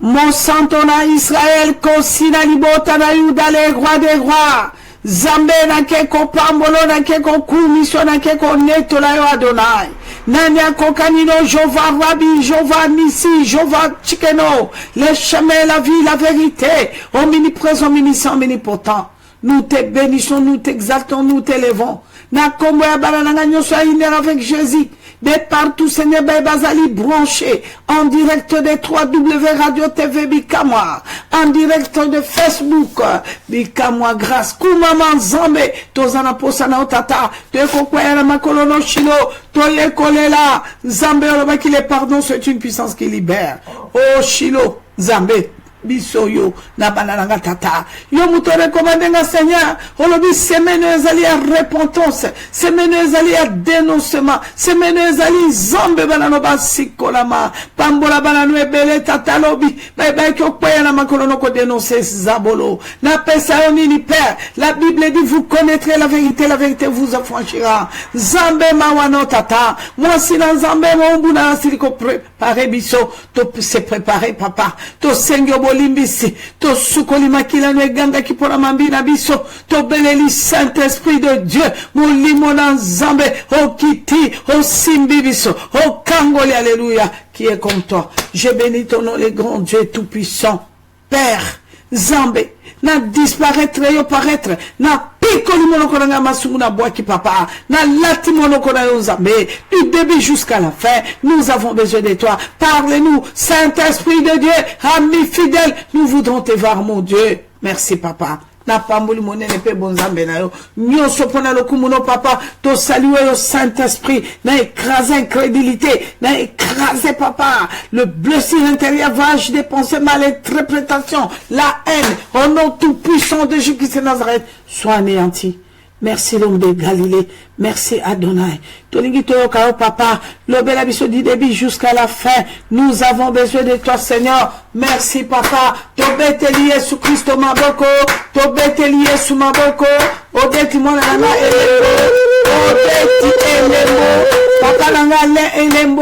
Monsanto na Israël, Kosina Libota na Yuda, les rois des rois. Zambe na keko pambolo na keko kumisho na keko neto la yo Adonai. Nanya kokanino, Jova Rabbi, Jova Nissi, Jova Chikeno. Les chemins, la vie, la vérité. Omniprésent, omniscient, omnipotent. Nous te bénissons, nous t'exaltons, nous t'élevons. Na kombo ya banana nyoso avec Jésus. Mais partout, Seigneur, Bazali branché, en direct des 3W Radio TV Bikamwa, en direct de Facebook, Bikamwa grâce, Koumama Zambe, Tozana Posana Otata, Tekokwera Makolono Shilo, Toye Kolela, Zambe, qui les pardon, c'est une puissance qui libère. Oh Shilo, Zambe. Bisoyo na banana tata yo mutore komandanga Seigneur olobi semaine ezali ya repentance semaine ezali ya dénoncement semaine ezali zambe banano basikolama pambola banano ebele tata lobi bye ko kwaya na makolono ko dénoncer zabolo na pesa nini père la Bible dit vous connaîtrez la vérité vous affranchira zambe mawano tata moi si na zambe mo mbuna siliko préparer biso to se préparer papa to sengyo limbisi to sukoli makila no eganga kipora mambina biso to beleli Saint-Esprit de Dieu molimo na Zambe o kiti o simbi biso o kangoli alléluia qui est comme toi. Je bénis ton nom le grand Dieu tout puissant Père Zambe na disparaître yo paraître na pikoli monoko na masumu na boaki papa na lati monoko na yo Zambe du début jusqu'à la fin nous avons besoin de toi. Parle-nous Saint-Esprit de Dieu, ami fidèle, nous voudrons te voir mon Dieu. Merci papa. Na pambuli monene pe bonzambe na yo nyonso pona lokumuno papa to saluer au Saint-Esprit na écraser incrédulité na écraser papa le blessure intérieur vache des pensées malinterprétation la haine au nom tout puissant de Jésus-Christ de Nazareth soit anéanti. Merci l'homme de Galilée, merci Adonai. Tolingi toyoka papa, l'obéla biso du début jusqu'à la fin. Nous avons besoin de toi Seigneur. Merci papa. Tobeteli Yesu Christo maboko, tobeteli Yesu maboko, obeti mwana nana elembo, obeti elembo, papa nanga le elembo,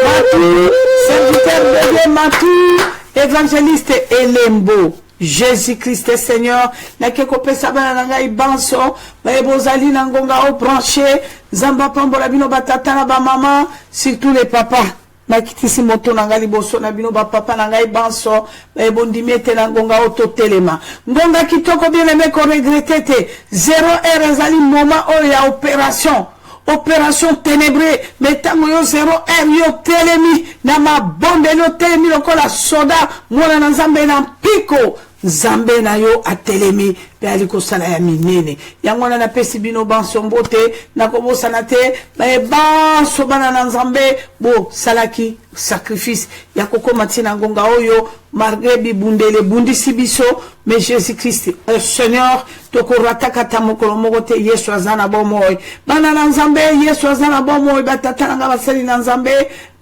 Matou, serviteur de Dieu Matou, évangéliste elembo. Jésus-Christ est Seigneur, na keko pesa bana nanga ibanso, ba ebozali na ngonga au branché, zamba pambola bino batata na ba maman, surtout les papas. Na kitisi moto nanga liboso na bino ba papa nanga ibanso, ba ebondimete na ngonga au totelema. Ngonga kitoko bien aimé ko regretter te, 0 heure ezali moment o ya opération. Opération ténébrée, mais tango yo 0 heure yo telemi, na ma bombe yo telemi lokola soda, mwana na Nzambe na piko. Zambe na yo atelemi pe aliko sala ya minene yango na pesi bino banso mbote na kobosa na te ba banso bana na Nzambe bo salaki sacrifice ya kokoma tina ngonga oyo malgré bibundele bundisi biso mais Jésus-Christ Seigneur tokorataka tamokolo mogote Yesu azana bomoy bana na Nzambe Yesu azana bomoy batata nga basali na Nzambe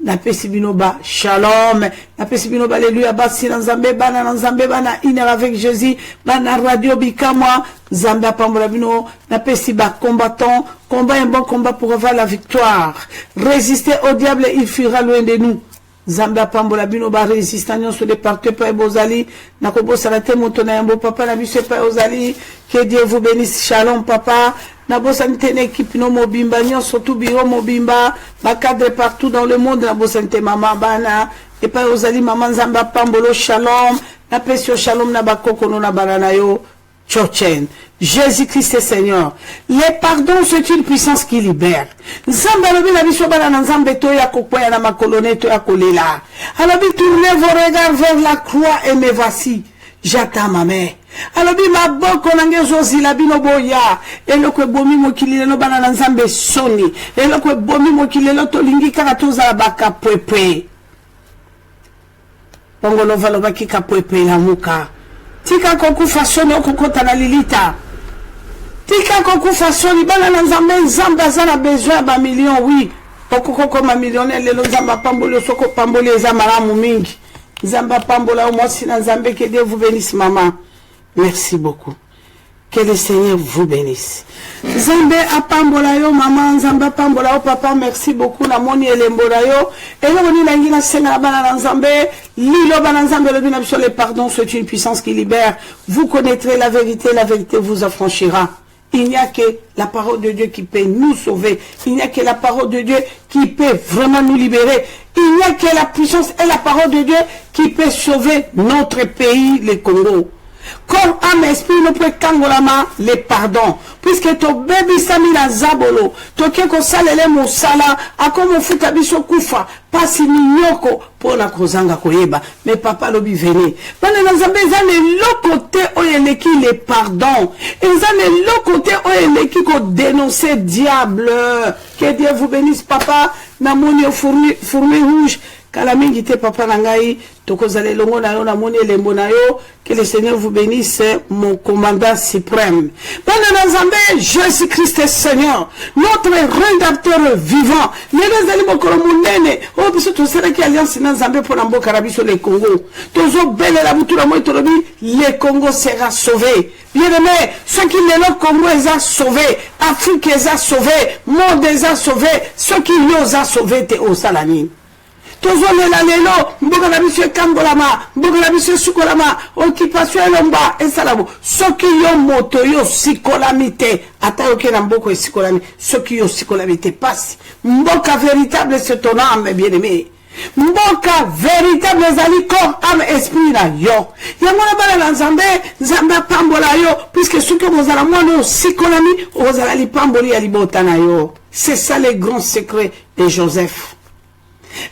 na pesi bino ba shalom na pesi bino ba alléluia basi na Nzambe bana na Nzambe bana ina avec Jésus bana radio Bikamwa Nzambe apambola bino na pesi ba combattant combat un bon combat pour avoir la victoire. Résister au diable, il fuira loin de nous. Zamba pambola bino ba résistance sur les parties pa bozali na kobo salate moto na yambo papa na biso pa ozali que Dieu vous bénisse. Shalom papa na bosante une équipe no mobimba surtout biro mobimba ba cadre partout dans le monde na bosante maman bana et pa ozali maman Zamba pambolo shalom na pesio shalom na bakoko no na banana yo Tchochen. Jésus-Christ est Seigneur. Les pardons, c'est une puissance qui libère. Nzambe alobi na biso bana na Nzambe to ya kokwaya na makolone to ya kolela. Alobi tournez vos regards vers la croix et me voici. J'attends ma mère. Alobi maboko nange zozila bino boya. Eloko bomi mokili no bana na Nzambe soni. Eloko bomi mokili no to lingi kaka toza baka pepe. Pongo no valo bakika pepe la muka. Tika kokufa soni okukota na lilita. Tika kokufa soni bana na Nzambe Nzambe azana besoin ba million oui. Okukoko ma millionnaire lelo Nzamba pambolo soko pambolo eza maramu mingi. Nzamba pambola au mosi na Nzambe que Dieu vous bénisse maman. Merci beaucoup. Que le Seigneur vous bénisse. Zambé apambola yo maman, Zambé apambola yo papa, merci beaucoup na moni elembola yo. Et là on est là senga bana Zambé, lilo bana Zambé le bien sur le pardon, c'est une puissance qui libère. Vous connaîtrez la vérité vous affranchira. Il n'y a que la parole de Dieu qui peut nous sauver. Il n'y a que la parole de Dieu qui peut vraiment nous libérer. Il n'y a que la puissance et la parole de Dieu qui peut sauver notre pays, le Congo. Corps, âme, esprit, nous pouvons kangolama les pardons. Puisque ton bébé samina zabolo, to keko salele mosala, akomo futa biso kufa, pasi minyoko, pour la kozanga koyeba. Mais papa lobi vene. Bana nazambe, zane lokote oyeleki les pardons. Et zane lokote oyeleki ko dénoncer diable. Que Dieu vous bénisse, papa. Namoni fourmi rouge. Kalamingi te papa nangai, tokozale longo na yo na moni elembo na yo, que le Seigneur vous bénisse, mon commandant suprême. Bana Nzambe, Jésus-Christ est Seigneur, notre rédempteur vivant. Nene zali mokolo munene, o biso to sera ki alliance na Nzambe pour na mboka rabiso le Congo. Tozo bele la butura mo tolobi, le Congo sera sauvé. Bien-aimé, ceux qui ne le Congo les a sauvés, Afrique les a sauvés, monde les a sauvés, ceux qui les a sauvés te au salani. Tozole la lelo, mboka na biso kangolama, mboka na biso sukolama, occupation elomba, esalabo. Soki yo moto yo sikolamite, ata yoke na mboko sikolami, soki yo sikolamite passe. Mboka véritable c'est ton âme, bien-aimé. Mboka véritable zali corps, âme, esprit na yo. Yamona bala na Nzambe, Nzambe pambola yo, puisque soki mozala mwana sikolami, ozala li pamboli ya libota na yo. C'est ça le grand secret de Joseph.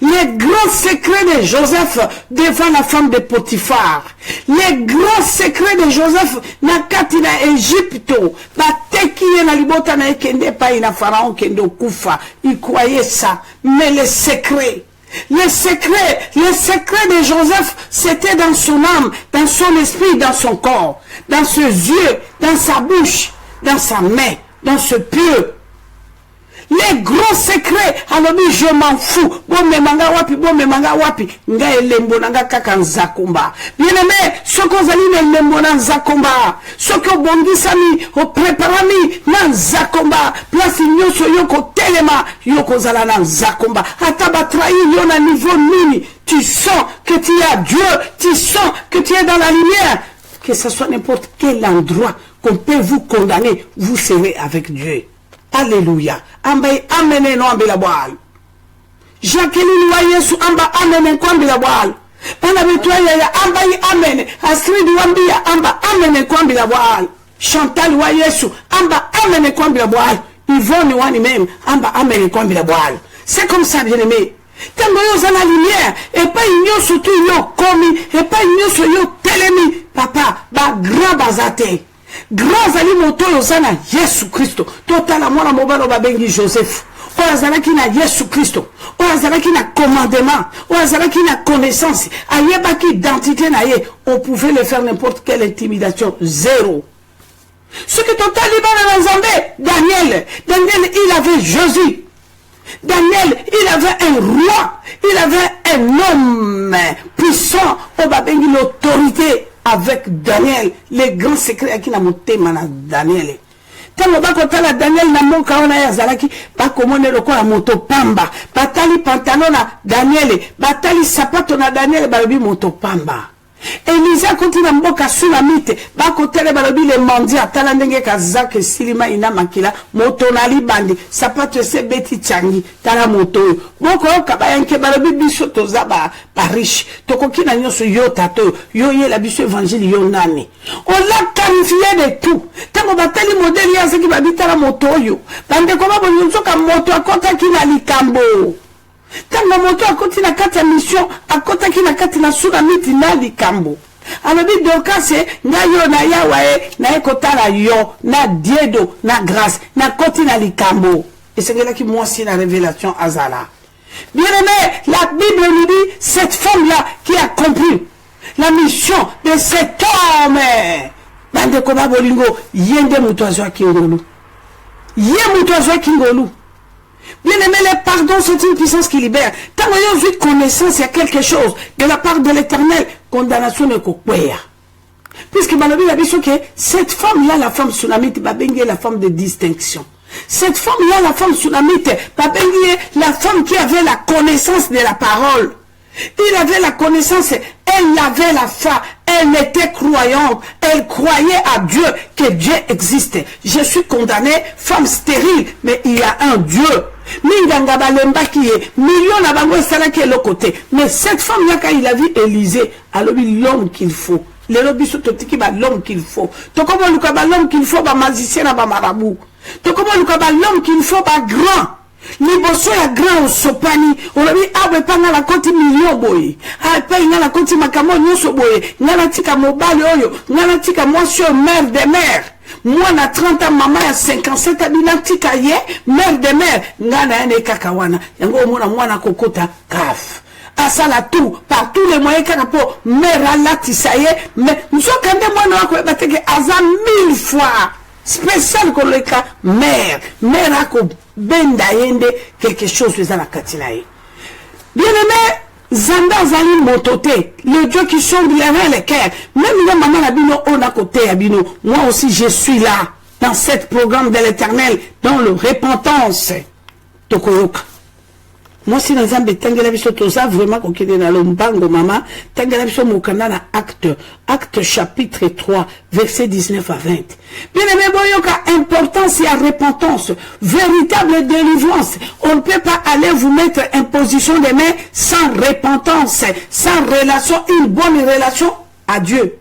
Les grands secrets de Joseph devant la femme de Potiphar. Les grands secrets de Joseph na kati na Égypto. Bateki na libota na ekende pa ina Pharaon kendo kufa. Il croyait ça. Mais les secrets de Joseph, c'était dans son âme, dans son esprit, dans son corps, dans ses yeux, dans sa bouche, dans sa main, dans ce pieu. Les gros secrets, alors je m'en fous. Bon me manga wapi, nga elembo nanga kaka nzakomba. Bien aimé, ce qu'on zali ne elembo na nzakomba. Ce que bongi sami, o préparami na nzakomba. Place nyoso yoko telema, yoko zala na nzakomba. Ataba trahi yo na niveau nini. Tu sens que tu es à Dieu, tu sens que tu es dans la lumière. Que ce soit n'importe quel endroit qu'on peut vous condamner, vous serez avec Dieu. Alléluia. Ambaye amene no ambila boal. Jacqueline wa Yesu amba amene kwa ambila boal. Pana betwa ya ambaye amene. Astrid wambia amba amene kwa ambila boal. Chantal wa Yesu amba amene kwa ambila boal. Yvonne wani même amba amene kwa ambila boal. C'est comme ça, bien-aimé. Tango yo zana lumière et pas igno surtout yo komi et pas igno so yo telemi papa ba grand bazate. Grand ali moto yozana Yesu Christo totala mwana mobalo babengi Joseph oyazalaki na Yesu Christo oyazalaki na commandement oyazalaki na connaissance ayebaki identité na ye on pouvait le faire n'importe quelle intimidation zéro. Ce que totali bana na Nzambe Daniel il avait Jésus. Daniel il avait un roi, il avait un homme puissant au babengi l'autorité. Avec Daniel, les grands secrets qui n'a monté mana Daniel. Tant bako tala Daniel na moka ona ya zalaki bako mone loko la moto pamba. Batali pantalon na Daniel, batali sapato na Daniel balobi moto pamba. Elisa continue mboka sulamite bako tele balobi le mandia tala ndenge kazake silima ina makila moto na libandi sapato se beti changi tala moto boko kabayanke balobi biso tozaba parish tokoki na nyoso yo tato yo ye la biso évangile yo nani on l'a qualifié de tout tango batali modèle ya seki babitala moto yo bande ko babo nyosoka moto akota kina likambo. Tango moto akoti na kati ya mission akota kina kati na sura miti na likambo alobi dokase nga yo na yawae na ekotala yo na diedo na grâce na koti na likambo et c'est là qui moi aussi la révélation azala. Bien aimé, la Bible nous dit cette femme là qui a compris la mission de cet homme bande ko babolingo yende mutozo akingolu ye mutozo akingolu. Bien aimé, le pardon, c'est une puissance qui libère. Tant que vous avez connaissance, il y a quelque chose de la part de l'Éternel. Condamnation ne coupera. Puisque Malobi a dit que cette femme-là, la femme tsunamite, est la femme de distinction. Cette femme-là, la femme tsunamite, est la femme qui avait la connaissance de la parole. Il avait la connaissance, elle avait la foi, elle était croyante, elle croyait à Dieu, que Dieu existait. Je suis condamnée, femme stérile, mais il y a un Dieu. Mais cette femme-là, quand il a vu Élisée, alors l'homme qu'il faut. L'homme qu'il faut. L'homme qu'il faut, magicien, marabout. L'homme qu'il faut, grand. Liboso ya grand sopani olobi awe panga la konti million boye ape ngala konti makamo nyoso boye ngala tika mobali oyo ngala tika mwasi mère de mère moi na 30 ans maman ya 57 abina tika ye mère de mère ngana ene kaka wana yango mona mwana kokota kaf asala tout par tous les moyens kaka po mère alatisa ye mais nzokande mwana wako bateke aza 1000 fois spécial koleka mère ako benda yende quelque chose faisant la katinae. Bien aimé, Zanda Zali Motote, le Dieu qui sonde les reins et les cœurs. Même là, maman Abino, on a côté Abino. Moi aussi, je suis là, dans ce programme de l'éternel, dans le repentance. Tokoyoka. Moi, si dans un bétangela biso toza vraiment kokende na lombango mama, tangela biso mokanda na acte chapitre 3 verset 19 à 20. Bien aimé boyoka, importance et repentance, véritable délivrance. On ne peut pas aller vous mettre en position de main sans repentance, sans relation, une bonne relation à Dieu.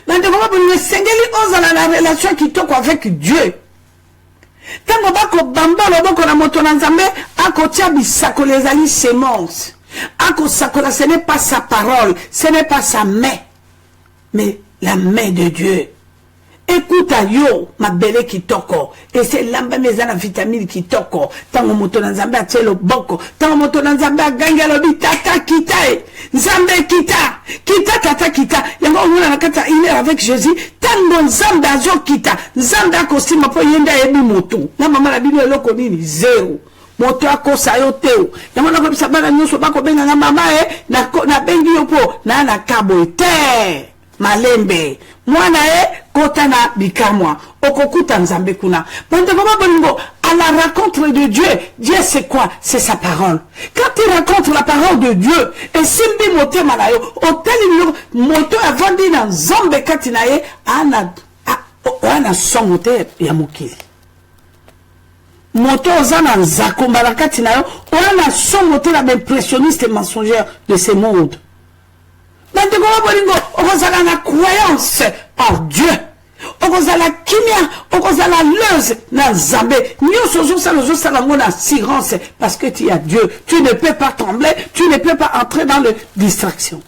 Maintenant, comment vous sengeli ozala la relation qui toque avec Dieu. Tango bako bamba loboko na moto na nzambe ako tia bisako les ali semences ako sakola, ce n'est pas sa parole, ce n'est pas sa main, mais la main de Dieu. Écoute à yo ma belle kitoko et c'est l'amba mezana vitamine kitoko tango moto na nzambe a tia loboko tango moto na nzambe a ganga lobi tata kita nzambe kita tata kita yango on a kata il est avec Jésus tango nzambe azo kita nzambe akosima po yenda yebi moto na mama la bible loko nini zero moto akosa yo teo yango na ko sabana nyoso bako benga na mama na bengi yo po na kabo te malembe mwana kota na bikamwa okokuta nzambe kuna bande koma bolingo à la rencontre de Dieu. Dieu c'est quoi? C'est sa parole. Quand tu rencontres la parole de Dieu et simbi mote malayo oteli moto avandi na nzambe katinaye ana songote ya mokili moto ozana nzako malakati nayo ana songote la impressionniste mensongère de ce monde. Okozala na croyance en Dieu. Okozala kimia, okozala leuse na Zambé. Nyoso assurance parce que tu as Dieu. Tu ne peux pas trembler, tu ne peux pas entrer dans le distraction.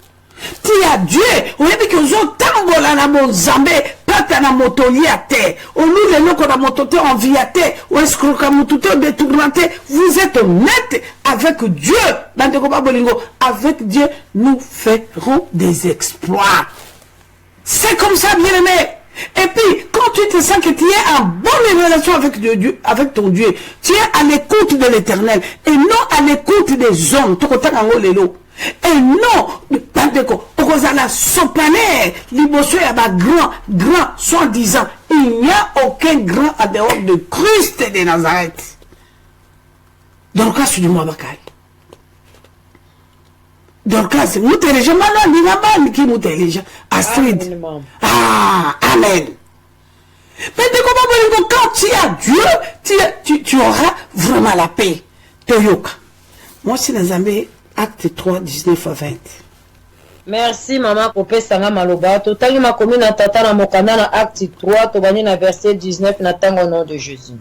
Tu as Dieu. On a dit que zo tambola na mon Zambé, pata na moto liate. On nous les locaux na moto te en viate. Ou est-ce que le détourneté, vous êtes honnête avec Dieu. Avec Dieu, nous ferons des exploits. C'est comme ça, bien aimé. Et puis, quand tu te sens que tu es en bonne relation avec Dieu, avec ton Dieu, tu es à l'écoute de l'Éternel et non à l'écoute des hommes. Et non, Okozala sopaner, liboso ya ba grand, soi-disant, il n'y a aucun grand en dehors de Christ de Nazareth. Dans le cas du Mouabakai. Dans le cas, nous téléchargeons, nous qui nous téléchargeons. Astrid. Ah, amen. Mais quand tu as Dieu, tu auras vraiment la paix. Toyoka. Moi, c'est dans Zambé, acte 3, 19 à 20. Merci, maman, pour Sanga Maloba. Totangi ma commune à Tata na Mokanda na acte 3, Tobani na verset 19, Natang au nom de Jésus.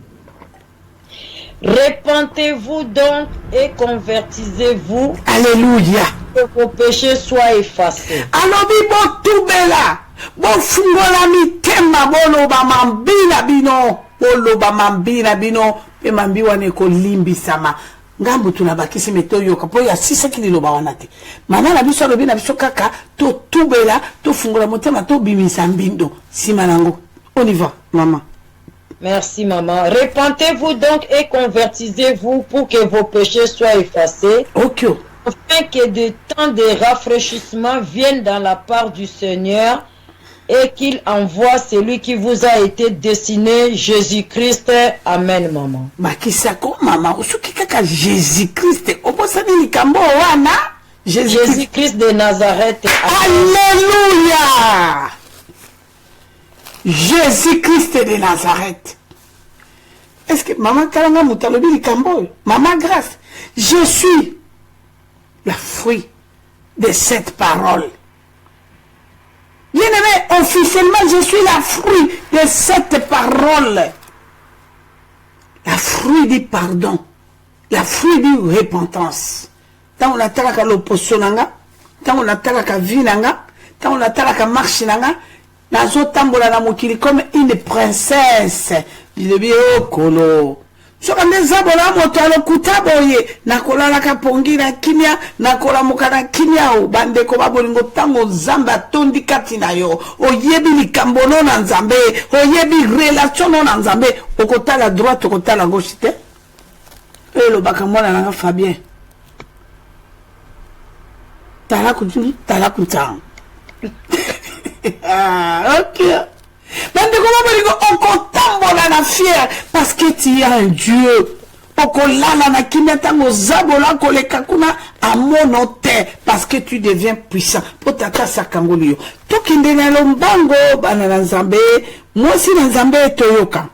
Repentez-vous donc et convertissez-vous. Alléluia. Que vos péchés soient effacés. Alors, bibo tubela. Bon fungola mi temba bolo ba mambina bino. Bolo ba mambina bino. Pe mambiwa ne ko limbi sama. Ngambu tunabakisi metoyo kapo ya 6 kilo ba wanate. Mana na biso lobi na biso kaka to tubela to fungola motema to bimisa mbindo. Simanango. On y va, maman. Merci, maman. Repentez-vous donc et convertissez-vous pour que vos péchés soient effacés. Ok. Afin que de temps de rafraîchissement viennent dans la part du Seigneur et qu'il envoie celui qui vous a été destiné, Jésus-Christ. Amen, maman. Makisako mama usuki kaka Jésus-Christ obosani likambo wana Jésus-Christ de Nazareth. Alléluia. Jésus-Christ de Nazareth. Est-ce que maman kalanga mutalobi likambo? Maman grâce, je suis le fruit de cette parole. Bien-aimé, officiellement, je suis le fruit de cette parole. La fruit du pardon. La fruit du repentance. Tant on a talaka l'opposition nanga, tant on a talaka vie nanga, tant on a talaka marche nanga, nazo tambola na mokili comme une princesse. Il est oh kolo. Soka ndezabola moto alokuta boye nakola la kapongi na kimia nakola mukana kimia o bandeko babolingo tango zamba tondi kati na yo oyebi likambo no na nzambe oyebi relation no na nzambe okotala droite okotala gauche te elo bakamona na Fabien tala kutang ah ok. Okotambola na fier parce que tu es un Dieu. Okolala na kimetango zabola koleka kuna amonote parce que tu deviens puissant. Potaka sakangolio. Tokinde na lombango bana na nzambe, mosi na nzambe toyoka.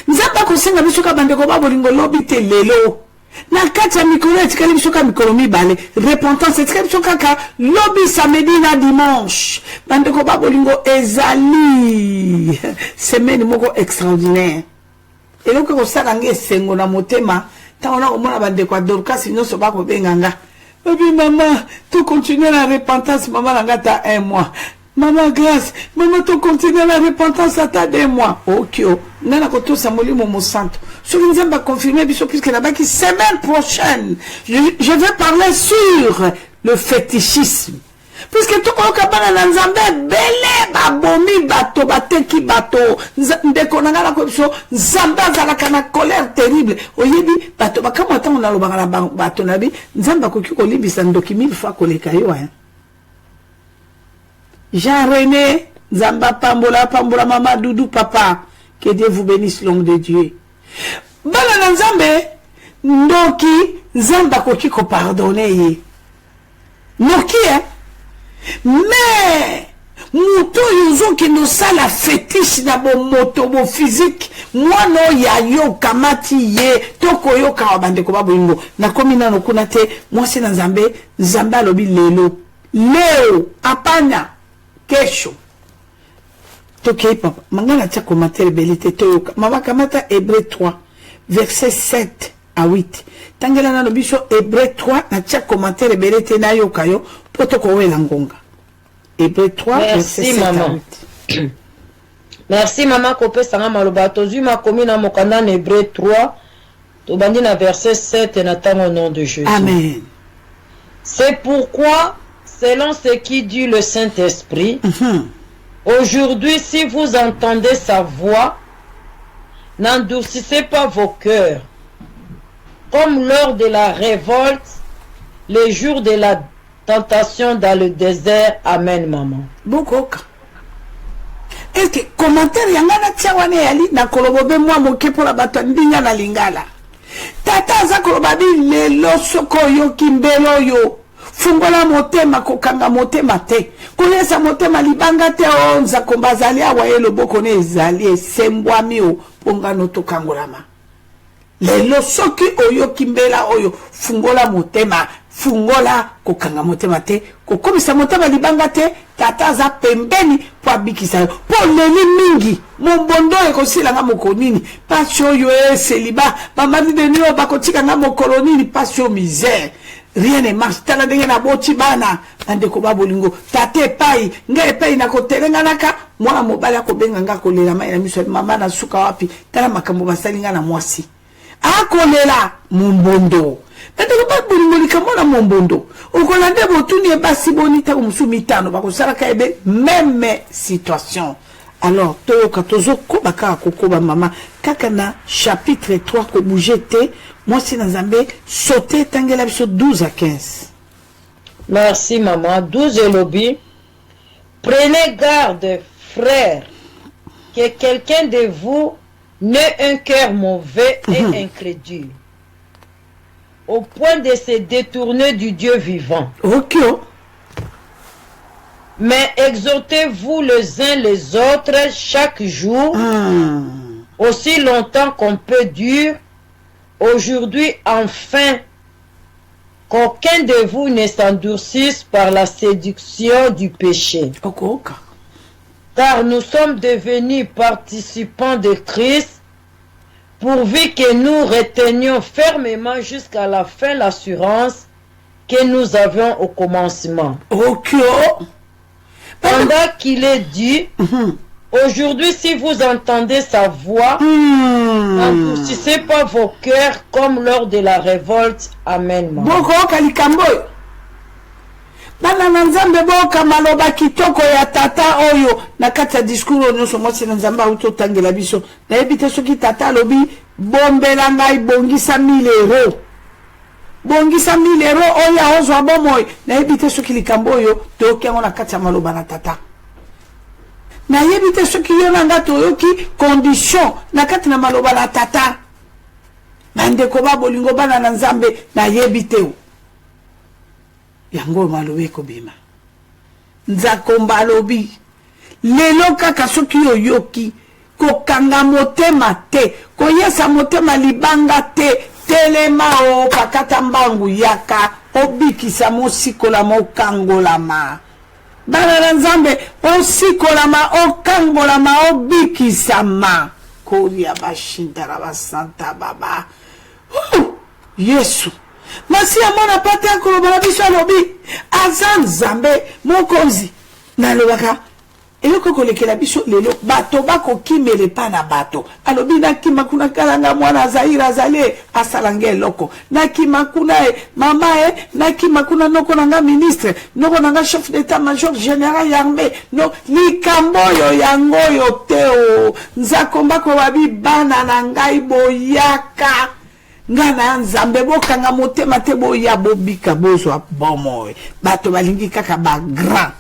Nzamba kosenga bisoka bandeko babolingo lobi te lelo. Na kati ya mikolo etikali bisoka mikolo mibale repentance etikali bisoka ka lobi samedi na dimanche bandeko babolingo ezali semaine moko extraordinaire eloko kosala nge esengo na motema ntango na komona bandeko ya Dorcas nyonso bakobenganga obi mama to continuer la repentance mama nanga ta 1 mois maman grâce maman to continuer la repentance ata 2 mois ok nana kotosa molimo mo santo sur une zamba confirmer biso puisque là-bas qui semaine prochaine je vais parler sur le fétichisme puisque tout le kabana na nzambe belé babomi bato bateki bato ndeko nanga na kobiso nzambe azalaka na colère terrible oyebi bato bakamata on alobaka na bato nabi nzamba koki kolibisa ndoki 1000 fois koleka yo hein. Jean-René, Zamba Pambola, Pambola, Mama, Doudou, Papa, que Dieu vous bénisse, l'homme de Dieu. Bala Nzambe, Ndoki, Zamba Koki ko pardonner. Noki, hein? Mais, Mouto yuzo ki no sala fétiche na bo moto, bo physique, moi no ya yo kamati ye, toko yo kawabande ko babo ingo. Na komina no kunate, moi c'est Nzambe, Zamba lobi lelo. Leo, apanya. Kesho toke papa mangana tia commentaire belité toyoka mama kamata Hébreu 3 verset 7 à 8 tangela na biso Hébreu 3 na tia commentaire belité na yoka yo poto ko wela ngonga Hébreu 3 verset 7 à 8. Merci maman kopesa nga maloba tozui makomi na mokanda na Hébreu 3 tobandi na verset 7 na tango au nom de Jésus. Amen. C'est pourquoi selon ce qui dit le Saint-Esprit, aujourd'hui, si vous entendez sa voix, n'endurcissez pas vos cœurs, comme lors de la révolte, les jours de la tentation dans le désert. Amen, maman. Bokoka. Est-ce que commentaire yangana tiawane yali na kolobobe mwa moke pour la batandinya na lingala. Tata za kolobabi lelo soko yo kimbelo yo. Fungola motema kokanga motema te kolesa motema libanga te onza kombazali awa ye loboko ne ezali esembwami o ponga no tokangolama lelo soki oyo kimbela oyo fungola motema fungola kokanga motema te kokomisa motema libanga te tata za pembeni po abikisa po leli mingi mombondo ekosila nga mokonini pasi oyo eseliba bamadi deni oyo bakotika nga mokolonini pasi oyo misère. Rien ne marche. Tala ndenge na boti bana andeko babolingo tate pai nge pai na kotelenga naka mwana mobali akobenga nga kolela mai na miso mama na suka wapi tala makambo basalinga na mwasi akolela mombondo ndeko babolingo likamona mombondo okolande botuni ebasi bonita musumi tano bakosala ka ebe même situation. Alors toyoka tozoko baka kokoba mama kaka na chapitre 3 ko bougete moi c'est dans Zambé sauter tangela biso 12 à 15. Merci maman. 12 et lobby. Prenez garde, frères, que quelqu'un de vous n'ait un cœur mauvais et incrédule, au point de se détourner du Dieu vivant. Ok. Mais exhortez-vous les uns les autres chaque jour, aussi longtemps qu'on peut dire, aujourd'hui enfin, qu'aucun de vous ne s'endurcisse par la séduction du péché. Ok. Car nous sommes devenus participants de Christ, pourvu que nous retenions fermement jusqu'à la fin l'assurance que nous avions au commencement. Ok. Pendant qu'il est dit, aujourd'hui si vous entendez sa voix, n'endurcissez pas vos cœurs comme lors de la révolte. Amen. Boko kalikambo. Bana nzambe boka maloba kitoko ya tata oyo na kati ya discours nyonso mwasi na nzambe auto tangela biso na ebite soki tata lobi bombela ngai bongisa 1000 euros. Bongisa 1000 euros oya ozwa bomoy na ebite soki likambo oyo tokengo na kati ya maloba na tata. Na ebite soki yo na nga toyoki condition na kati na maloba na tata. Bandeko ba bolingo bana na nzambe na ebite o. Yango malobe ko bima nzakomba lobi lelo kaka soki oyoki kokanga motema te koyesa motema libanga te telema o pakata mbangu yaka obikisa mosikola mokangolama bana na nzambe osikolama okangolama obikisama koria bashindara basanta baba Yesu masi ya mwana pate akoloba na biso alobi aza nzambe mokonzi nalobaka eloko kolekela biso lelo bato bakokimele pa na bato alobi nakima kuna kalanga mwana azaira azali asala nge eloko nakima kuna mama nakima kuna noko nanga ministre noko nanga chef d'état major général yarmé no likambo oyo yango oyo te o nzakomba ko babi bana na ngai boyaka ngana nzambe bokanga motema te boya bobika bozwa bomoy bato balingi kaka ba grand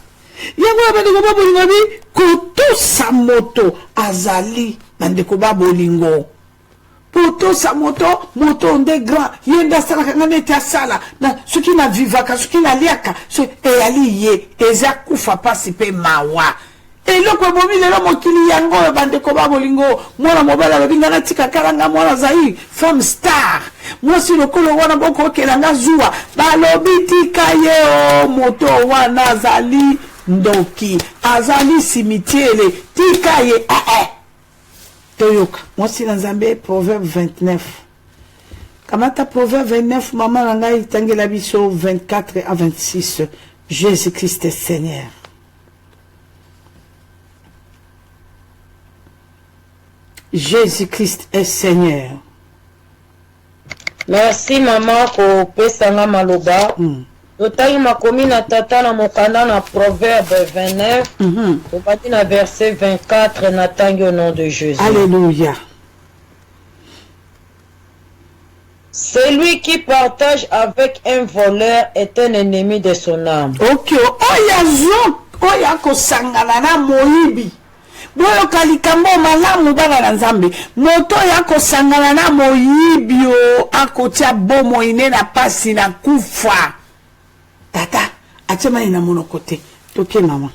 yango bandeko ba bolingo bi kotosa moto azali bandeko ba bolingo kotosa moto nde grand yenda sala kanga nete asala na soki na vivaka soki na liaka so eyali ye eza kufa pasi pe mawa eloko bomi lelo mokili yango bandeko ba bolingo mwana mobala babinga na tika kalanga mwana zai femme star mwasi lokolo wana boko kelanga zuwa balobi tika ye o moto wana azali ndoki azali simitiele tika ye toyoka mwasi na nzambe proverbe 29 kamata proverbe 29 mama na ngai tangela biso 24 à 26 Jésus-Christ est Seigneur. Jésus-Christ est Seigneur. Merci maman ko pesanga maloba. Totali makomi na tata na mokanda na proverbe 29. Topati na verset 24 na tangi au nom de Jésus. Alléluia. Celui qui partage avec un voleur est un ennemi de son âme. Ok. Oya ko sangana na moibi. Boyo kalikambo malamu bana na nzambe moto ya kosangana na moyibio akotia bomo ine na pasi na kufa tata atema ina monokote toke maman.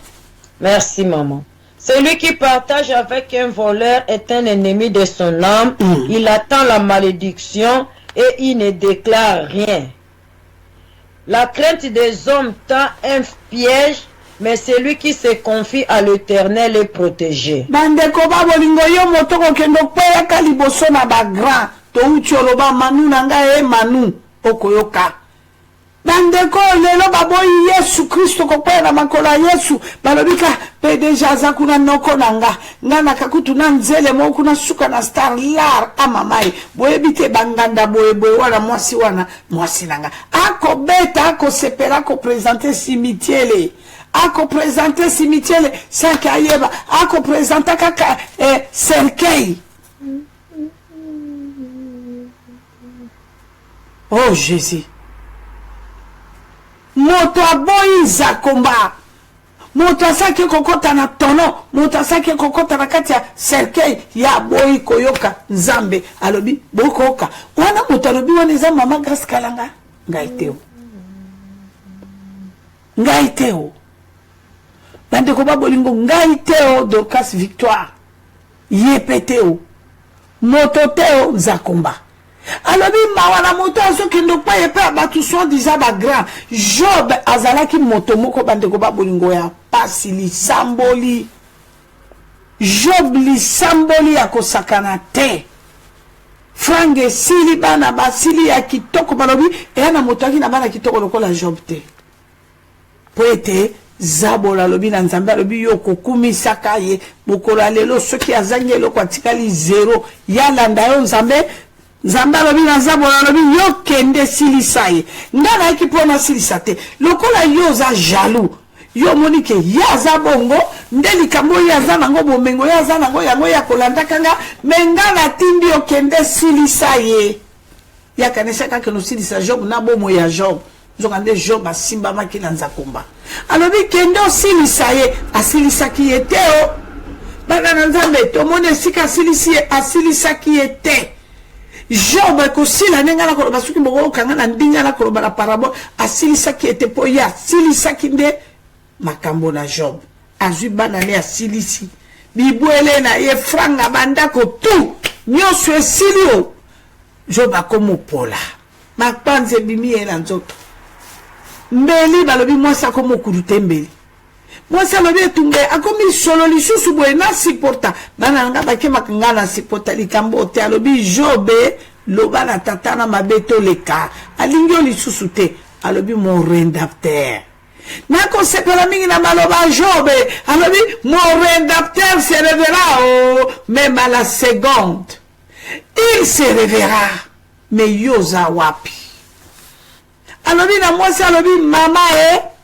Merci maman. Celui qui partage avec un voleur est un ennemi de son âme. Il attend la malédiction et il ne déclare rien. La crainte des hommes tend un piège, mais celui qui se confie à l'Éternel est protégé. Bandeko ba bolingo yo motoko kendo kwea kaliboso na ba grand to ucholoba manu nanga manu okoyoka. Bandeko lelo baboyi Yesu Kristo ko kwea na makola Yesu balobika pe deja za kuna noko nanga ngana kakutu na nzele mo kuna suka na star lar amamai boyebite banganda boyebo wana mwasi nanga ako beta ako sepera ako présenter cimetière ako présenter cimetière Sankayeba ako présenter kaka Serkei. Oh Jésus moto aboyi zakomba moto asaki kokota na tono, moto asaki kokota na kati ya cercueil ya boyi koyoka nzambe alobi bokoka wana moto alobi wana eza mama Grace Kalanga ngai teo bande ko babolingo ngai teo Dorcas Victoire yepeteo moto teo Zakomba alobi mawana moto azokendo pa yepe abatu so disa ba grand Job azalaki moto moko bande ko babolingo ya pasi lisamboli Job lisamboli ya kosakana te frange sili bana basili ya kitoko balobi na moto aki na bana kitoko lokola Job te poete zabola lobi na nzambe lobi yo kokumisaka ye bokola lelo soki azangi eloko atikali 0 yalanda yo nzambe lobi na zabola lobi yo kende silisa ye ngana aki pona silisa te lokola yo za jaloux yo monike ya za bongo ndeli kambo ya za nango bomengo ya za nango yango ya kolanda kanga mengana tindi yo kende silisa ye ya kanesa kaka no silisa Job na bomo ya Job zokande Job asimba makila Nzakomba alobi kendo silisa ye asilisa ki eteo bana na nzambe to mone sika asilisa ki ete Job ko sila nenga na ko basuki moko kanga na ndinga na ko bala parabo asilisa ki ete po ya silisa ki nde makambo na Job azwi bana ne asilisi bibwele na ye franga banda ko tu nyoso esilio Job akomo pola makpanze bimi ela nzoto mbeli balobi mwasa komo kurute mbeli mwasa lobi etumbe akomi solo lisusu boye na siporta bana nga bakema kanga na siporta likambo te alobi Jobe loba na tatana mabeto leka alingio lisusu te alobi mon rédacteur nako sepela mingi na maloba Jobe alobi mon rédacteur se révélera même à la seconde il se révélera mais yoza wapi alobi na mwasi alobi mama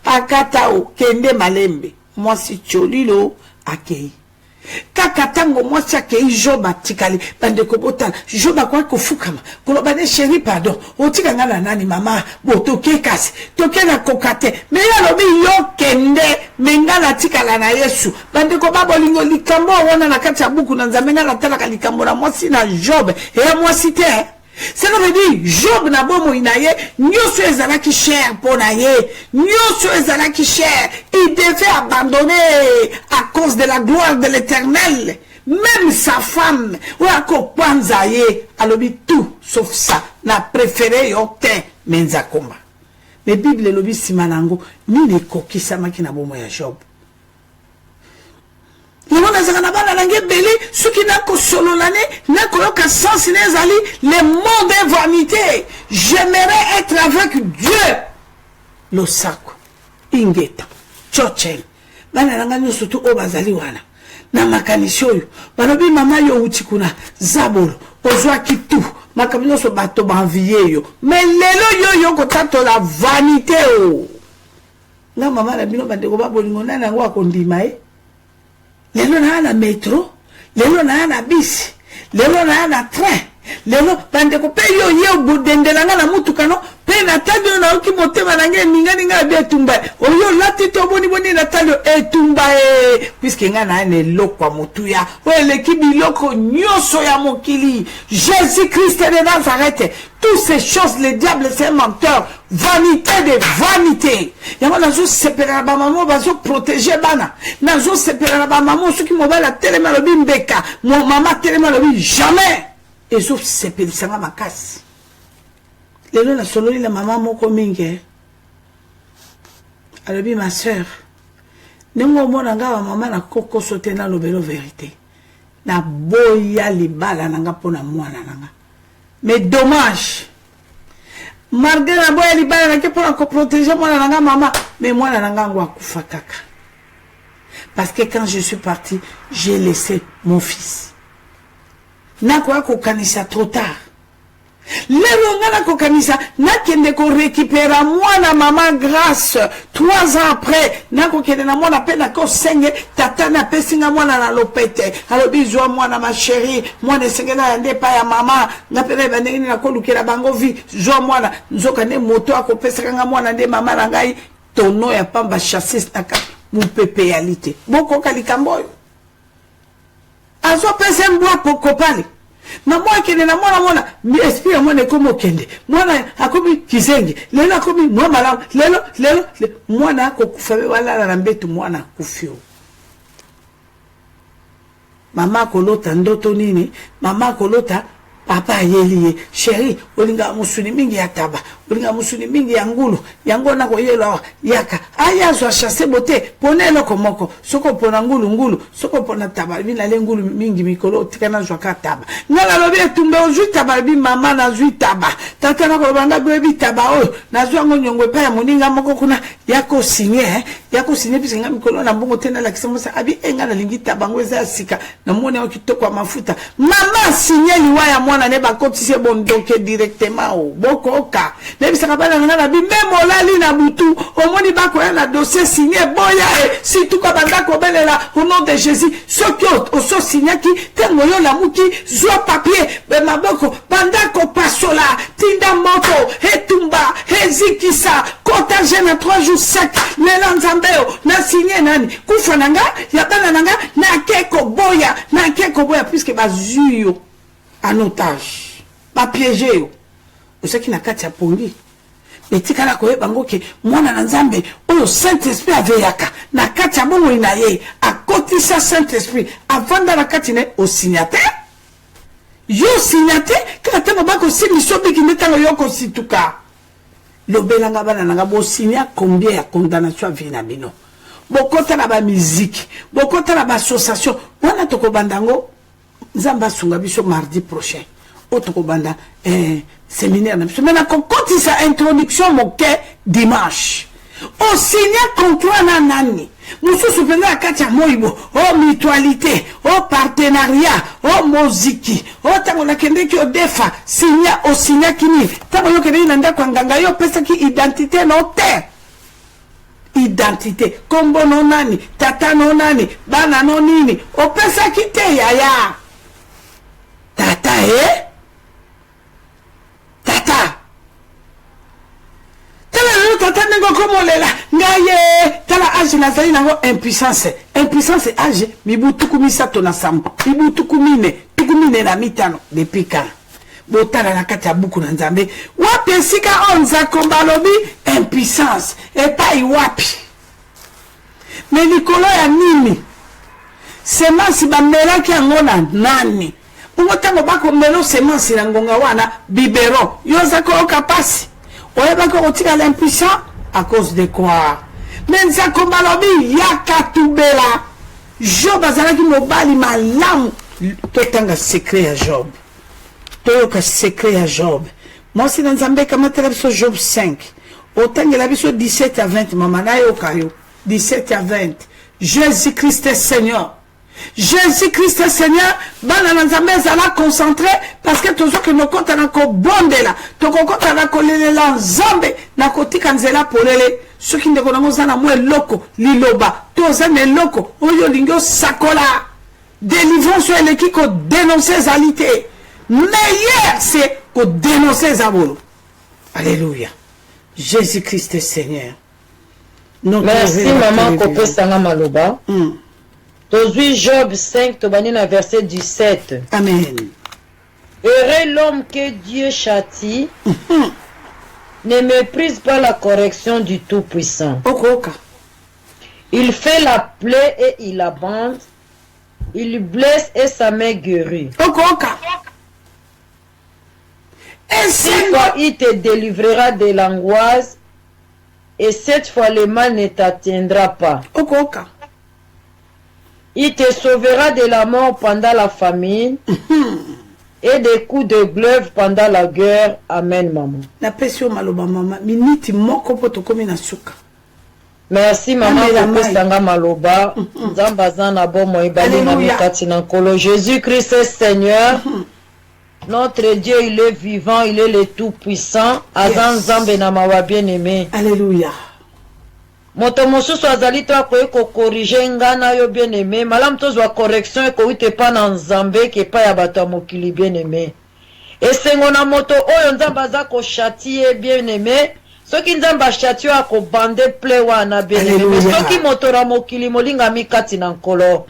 akatao kende malembe mwasi cholilo akei kaka tango mwasi akei Job atikali bande kobota Job akwa kofukama koloba ne chéri pardon otika ngana nani mama botoke kasi toke na kokate me alobi yo kende mengana tikala na Yesu bande ko babolingo likambo wana na kati ya buku na nzambe ngana tala likambo na mwasi na Job mwasi te. Ça veut dire, Job n'a pas moïnaye, nyoso ezalaki cher pour naye, nyoso ezalaki cher, il devait abandonner à cause de la gloire de l'Éternel. Même sa femme, ou à Kopanzaye, alobi tout, sauf ça, n'a préféré yote, Menzakomba. Mais Bible lobi simanango, ni ne koki samaki na bomo ya Job. Les mots de vanité. J'aimerais être avec Dieu. Le sako. Ingeta. Chochen. Banalanga nyo surtout obazali wana. Na makanishoyo. Balobi mama yo utikuna. Zabolo. Ozwa kitu. Makamino so bato banviye yo. Mais lelo yo kotato la vanité o. Na mama la bino bande ko babolingo na nango akondima lelo na métro, lelo na bus, lelo na train, lelo bande ko pe yo ye bodendelanga na mutuka no pe na tadio na oki motema na nge ninga be tumba o yo lati to boni na tadio etumba puisque nga na ne lokwa mutuya o eleki biloko nyoso ya mokili Jésus Christ de Nazareth. Toutes ces choses, le diable c'est un menteur. Vanité de vanité. Yama nazo sepera ba maman bazo protéger bana. Nazo sepera ba maman ceux qui m'obéissent la téléma lobi mbeka. Mon maman téléma lobi jamais. Et sauf sepeli sanga makasi. Lelo na sololi la maman moko mingi. Alobi ma sœur. Nengo mona nga ba maman na koko sote na lobelo vérité. Na boya libala nanga pona mwana nanga. Mais dommage. Malgré la boya libala nake pour encore protéger moi nanga maman, mais moi nanga ngwa kufa kaka. Parce que quand je suis parti, j'ai laissé mon fils. Na kwa ko kanisa trop tard. Lelo ngana ko kanisa na kende ko récupérer moi na maman Grâce 3 ans après na ko kende na moi na pena ko senge tata na pesinga moi na lopete alobi zo moi na ma chérie moi ne sengela yande pa ya mama na pena bandeni na ko lukela bango vi zo moi na nzoka ne moto akopesaka nga moi na nde mama na ngai tono ya pamba chassis na mupepeyalité bokoka likambo oyo azopesa mbwa pokopale na mwa kende na mwana esprit ya mwana ekomo kende mwana akomi kizengi lelo akomi mwa malamu lelo mwana akokufa wala na mbetu mwana akufio mama kolota ndoto nini mama kolota papa ayeliye chéri olinga musuni mingi ya taba olinga musuni mingi ya ngulu yango na koyelo yaka aya zo chasser beauté ponelo komoko soko pona ngulu soko pona taba bina le ngulu mingi mikolo tikana zo ka taba ngala lobi etumbe ozu taba bi mama na zu taba tata na ko banga bebi taba o na zo ngonyongwe pa ya moninga moko kuna yako signé bisinga mikolo na mbongo tena la kisomosa abi engana lingi taba ngweza sika na mone okitoko kwa mafuta mama signé liwa ya mwana ne ba kotise bondoke directement o bokoka ne bisaka bana ngana bi même olali na butu omoni bako ya na dossier signé boya e si tout ka banda ko belela au nom de Jésus sokyo o so signé ki tengo yo la muki zo papier be maboko banda ko pasola tinda moto etumba ezikisa kota jena 3 jours sec lela nzambeo na signé nani kufa nanga ya bana nanga na keko boya puisque bazuyo en otage ba piéger osaki na kati ya pongi betikala koyeba ngo ke mwana na nzambe oyo Saint-Esprit aveyaka na kati ya bongo ina ye akotisa Saint-Esprit avanda na kati ne o signataire yo signataire kaka tango bako simisio biki ndetango yoko situka lobelanga bana nanga bo signa combien ya condamnation vie na bino bokota na ba musique bokota na ba association wana toko bandango nzamba sunga biso mardi prochain otoko banda séminaire na biso mena kokoti sa introduction moke dimanche o signé contrat na nani mususu penda kati ya moibo o mutualité o partenariat o moziki o tango na kende ki o defa signa o signa kini tango yo kende nanda kwa nganga yo pesa ki identité no te identité kombo no nani tata no nani bana no nini o pesa ki te yaya tata tata tata nengo komolela ngaye tala age na zali nango impuissance age mibutuku misato na samba mibutuku mine na mitano depuis quand botala na kati ya buku na nzambe wapi esika onza kombalobi impuissance epai wapi me likolo ya nini semence bamelaki yango na nani bongo ntango bakomelo semence na ngonga wana biberon yo oza koyoka pasi oyebaki kotika l'impuissant à cause de quoi me nzako balobi yaka tubela Job azalaki mobali malamu totanga secret ya Job toyoka secret ya Job mosi na nzambe kamatela biso Job 5 otangela biso 17 à 20 mama nayoka yo 17 à 20 Jésus-Christ est Seigneur Jésus-Christ est Seigneur bana na nzambe ezala concentré parce que tozo que nos comptes na ko bondela to ko compte na ko lelela nzambe na kotika nzela polele soki ndeko na ngozana mwe loko liloba toza ne loko oyo lingo sakola délivrance elle qui ko dénoncer zalité meilleur c'est ko dénoncer zabolo alléluia Jésus-Christ est Seigneur. Merci maman kopesanga maloba. Tozui Job 5, Tobanina verset 17. Amen. Heureux l'homme que Dieu châtie, ne méprise pas la correction du Tout-Puissant. Il fait la plaie et il abande, il blesse et sa main guérit. Une fois il te délivrera de l'angoisse, et cette fois le mal ne t'atteindra pas. Il te sauvera de la mort pendant la famine et des coups de glaive pendant la guerre. Amen, maman. Merci, maman. Jésus-Christ est Seigneur. Notre Dieu, il est vivant, il est le Tout-Puissant. Bien-aimé. Alléluia. Moto mosusu azali to ko corriger ngana yo bien aimé malam to zwa correction ko ite pa na nzambe ke pa ya bato mokili bien aimé esengo na moto oyo nzamba za ko châtier bien aimé soki nzambe achatio akobande ple wana bien-aimé soki motora mokili molinga mikati na nkolo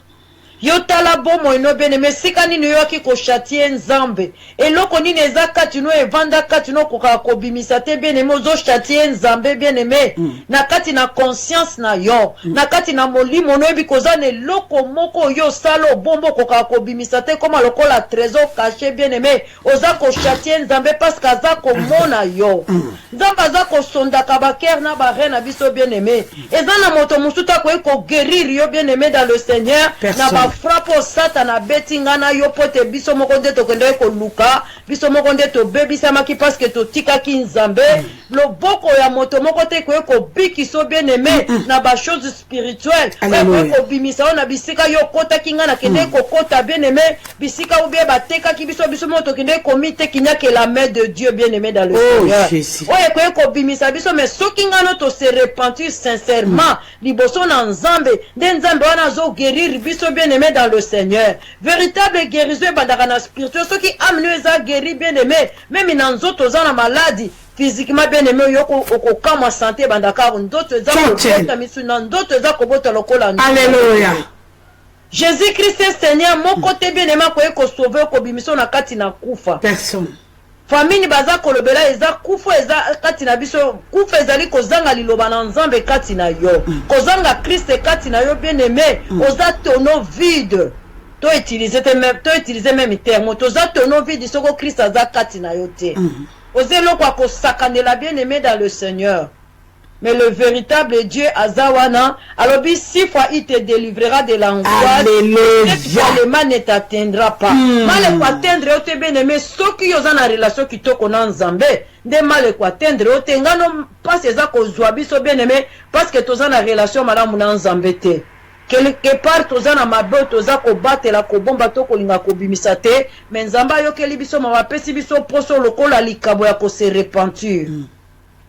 yo tala bomo ino bien-aimé sika nini yoki kochatie nzambe eloko nini eza kati no evanda kati no koka kobimisa te bien-aimé ozo chatie nzambe bien-aimé na kati na conscience na yo na kati na molimo no ebi kozana eloko moko yo sala bombo koka kobimisa te koma lokola trésor caché bien-aimé oza kochatie nzambe parce que aza komona yo nzambe aza kosondaka bakere na bare na biso bien-aimé eza na moto mosuta koyi koguérir yo bien-aimé dans le Seigneur na frappe au satana betingana yo pote biso moko nde tokende ko luka biso moko nde to bebisa maki parce que to tika ki nzambe loboko ya moto moko te ko bikiso bien-aimé na ba chose spirituelle ko bimisa na bisika yo kota kinga na kende ko kota bien-aimé bisika ou bien bateka ki biso moto kende ko mite kinya que la main de Dieu bien-aimé dans le Seigneur ko bimisa biso mais soki ngano to se repentir sincèrement liboso na nzambe nde nzambe wana zo guérir biso bien-aimé dans le Seigneur. Véritable guérison bandana spirituel ceux qui amenent à guérir bien-aimé même dans d'autres ans la maladie physiquement bien-aimé yoko okokama santé bandaka d'autres za kobota misuna d'autres za kobota lokola. Alléluia. Jésus-Christ est Seigneur mon côté bien-aimé ko sauver ko bimiso na kati na kufa. Personne. Famille baza kolobela eza kufa eza kati na biso kufa ezali kozanga liloba na nzambe kati na yo kozanga Christ kati na yo bien-aimé oza tonneau vide to utiliser même terme toza tonneau vide soko Christ aza kati na yo te ozelo kwa kosakanela bien-aimé dans le Seigneur. Mais le véritable Dieu Azawana, alors 6 fois il te délivrera de l'angoisse. Le mal ne t'atteindra pas. Mal quoi atteindre te bien-aimé, ceux qui ont une relation qui te connaissent Nzambe, de mal quoi atteindre te ngano pas ces accords biso bien-aimé parce que tu as une relation madame Nzambe te. Quelque part tu as na mabe tu as ko batela ko bomba to ko linga ko bimisa te, mais Nzamba yo keli biso ma pesi biso poso lokola likabo ya ko se repentir.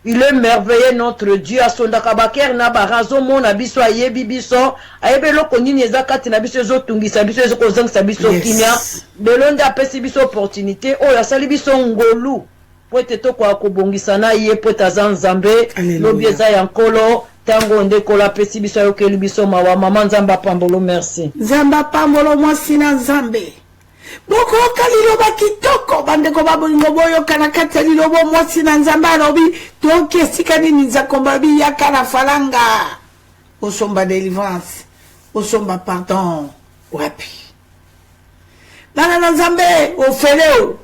Il est merveilleux notre Dieu asondaka baker na barazo mona biso ayebi biso ayebe loko nini ezakati na biso ezotungisa biso ezokozangisa biso kimia belonde apesi biso opportunité oyo asali biso ngolu po ete toko akobongisa na ye po ete Nzambe lobi eza ya nkolo tango ndeko apesi biso ayokeli biso mawa mama Nzambe apambolo merci Nzambe apambolo mwasi na Nzambe boko kaliloba kitoko bandeko babolingo boyo kana kati lilobo mwasi na Nzambe alobi toke sika nini nza kombabi yakana falanga osomba délivrance osomba pardon wapi bana na Nzambe ofeleo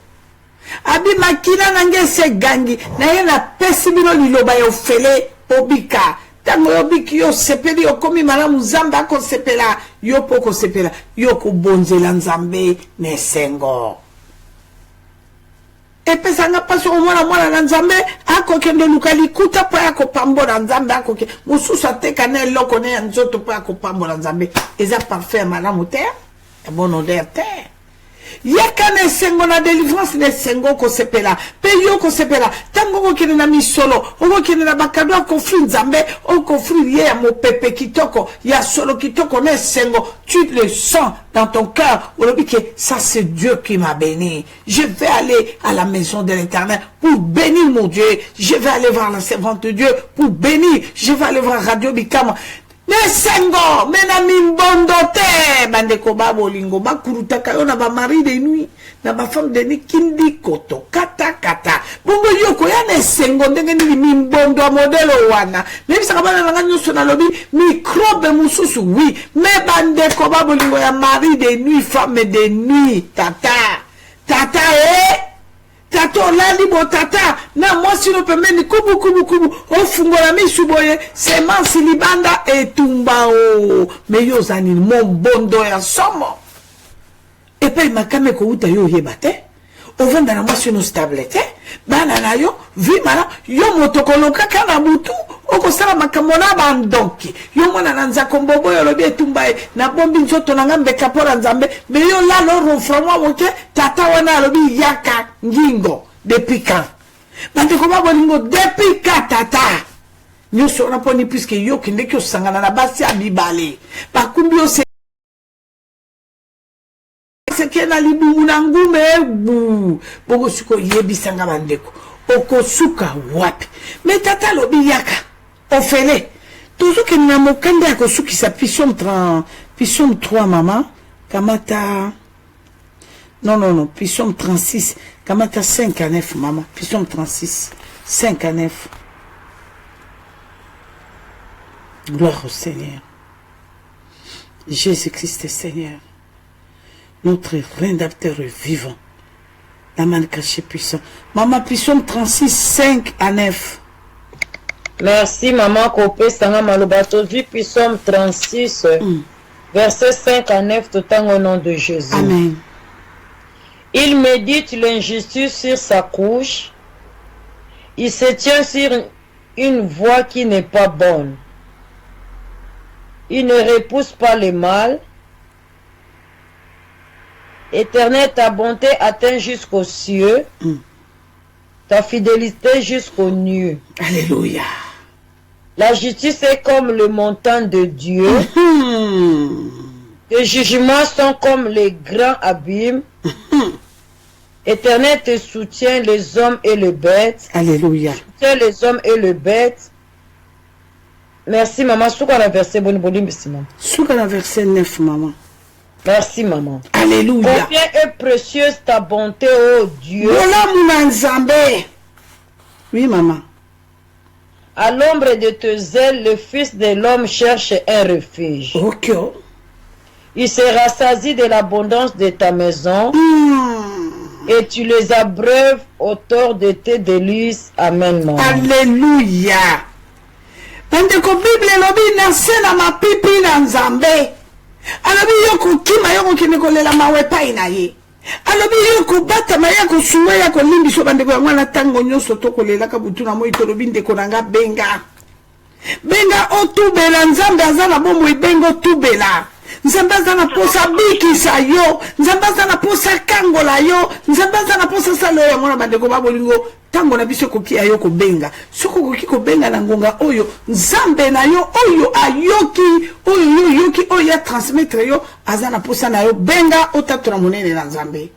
abi makina nange se gangi na ye na pesi bino liloba yo fele obika tango yobiki yo sepeli yo komi malamu Nzambe ako sepela yo poko sepela yo kubonzela Nzambe nesengo epesanga paso mwana na Nzambe ako kende lukali kuta po yako pambola Nzambe ako ke mususu ateka ne loko ne nzoto po yako pambola Nzambe eza parfait malamu te e bon odeur te yakane sengo na délivrance ne sengo ko sepela pe yo ko sepela tango ko kene na misolo o kene na bakado ko fri Nzambe o ko fri ye mo pepe kitoko ya solo kitoko ne sengo tu le sens dans ton cœur ou le que ça c'est Dieu qui m'a béni je vais aller à la maison de l'Éternel pour bénir mon Dieu je vais aller voir la servante de Dieu pour bénir je vais aller voir Radio Bikama Nesengo, mena mimbondo te, bandeko babolingo, bakurutaka yo na ba mari de nuit, na ba femme de nuit, kindi koto, kata. Bongo yoko ya nesengo, ndenge ni mimbondo a modelo wana. Même sa kabana nanga nyoso na lobi, microbe mususu, oui. Mais bandeko babolingo ya mari de nuit, femme de nuit, tata, tato lali bo tata na mwasi no pembeni kubu ofungola misuboye semansi libanda etumba o meyo zani mombondo ya somo epe makame ko uta yo yebate ovanda na mwasi no stable te bana na yo vimala yo motokolo kaka na butu okosala makambo na bandonki yo mwana na nzako mbobo yo lobi etumba e na bombi nzoto na ngambe kapora Nzambe me yo la loro fromwa moke tata wana lobi yaka ngingo depuis quand bandeko babolingo depuis quand tata nyoso na poni puisque yo kende ki osangana na basi abibale bakumbi o sekena libumu na ngume bu bogo siko yebisanga bandeko okosuka wapi. Mais tata lobi yaka ofele toujours que na mokanda akosukisa Psaume 3 maman kamata non Psaume 36 kamata 5 à 9 maman Psaume 36 5 à 9. Gloire au Seigneur. Jésus-Christ est Seigneur, notre rédempteur vivant, la main cachée puissant. Maman, Psaume 36, 5 à 9. Merci, maman. Kopé Sanga Malobato, vu Psaume 36, verset 5 à 9, tout au nom de Jésus. Amen. Il médite l'injustice sur sa couche. Il se tient sur une voie qui n'est pas bonne. Il ne repousse pas le mal. Éternel, ta bonté atteint jusqu'aux cieux. Ta fidélité jusqu'aux nues. Alléluia. La justice est comme le montant de Dieu. Les jugements sont comme les grands abîmes. Éternel te soutient les hommes et les bêtes. Alléluia. Soutient les hommes et les bêtes. Merci maman. Souka la verset bon merci maman. Souka la verset 9 maman. Merci maman. Alléluia. Combien est précieuse ta bonté, ô Dieu. Oui maman. À l'ombre de tes ailes, le Fils de l'homme cherche un refuge. Ok. Il se rassasie de l'abondance de ta maison. Et tu les abreuves autour de tes délices. Amen maman. Alléluia. Bandeko Bible lobi na sena mapipi na nzambe. Alobi yoko kima yoko kinekolela mawepa inaye. Alobi yoko bata mayako suwa yako limbi so bandeko ya mwana tango nyoso tokolela kabutuna moi tolobi ndeko nanga benga. Benga otubela nzambe azana bomo ibengo tubela. Nzambe azana posa bikisa yo. Nzambe azana posa kangola yo. Nzambe azana posa salo ya mwana bandeko babolingo. Tango na biso kokia yo ko benga. Soko koki ko benga na ngonga oyo. Nzambe na yo oyo ayoki. Oyo yoki oyo ya transmettre yo. Azana posa na yo. Benga otatura monene na nzambe.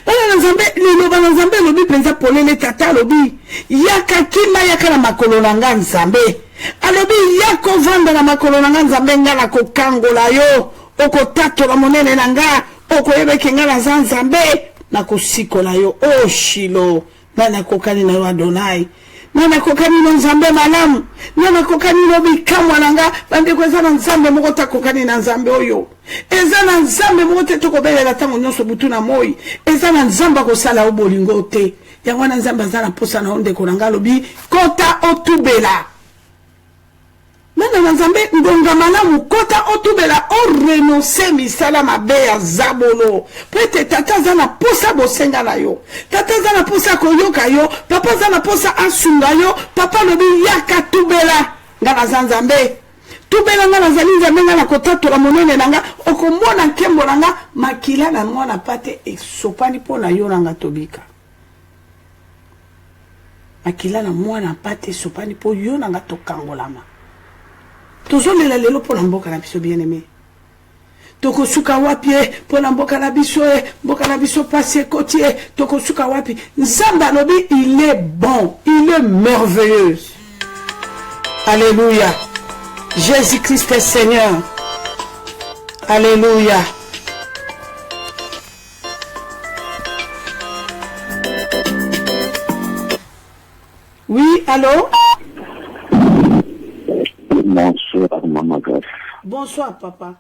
Bana na nzambe liloba na nzambe lobi penza polele tata lobi. Yaka kima yaka na makolo na nga nzambe. Alobi yako vanda na makolo na nga nzambe nga na kokangola yo. Oko tatura monene na nga. Oko yebeke nga na nzambe. Na kosikola yo. Oh Shilo. Nana kokani na Adonai. Nana kokani na nzambe malamu. Nana kokani no bikamwa nanga. Bande kwa zana nzambe mokota kokani na nzambe oyo. Ezana nzambe mokote toko bele la tango nyonso butu na moi. Ezana nzamba ko sala obolingo te. Yangwana nzamba zana posa na onde konanga lobi. Kota otubela. Nana nzambe ndonga malamu kota otubela o renoncer misala mabe ya zabolo. Pwete tata zana posa bosenga na yo. Tata zana posa koyoka yo. Papa zana posa asunga yo. Papa lobi yaka tubela. Ngana zanzambe. Tubela ngana zali nzambe ngana kota la monene nanga. Oko mwana kembo nanga. Makila na mwana pate exopani po na yo nanga tobika. Makila na mwana pate sopani po yo nanga tokangolama. Toujours les lelo pour l'amboka na biso bien aimé. Toko suka wapi pour l'amboka na biso mboka na biso passé côtier toko suka wapi. Nzamba lobi il est bon, il est merveilleux. Alléluia. Jésus-Christ est Seigneur. Alléluia. Oui, allô? Bonsoir, Maman Grace. Bonsoir, papa.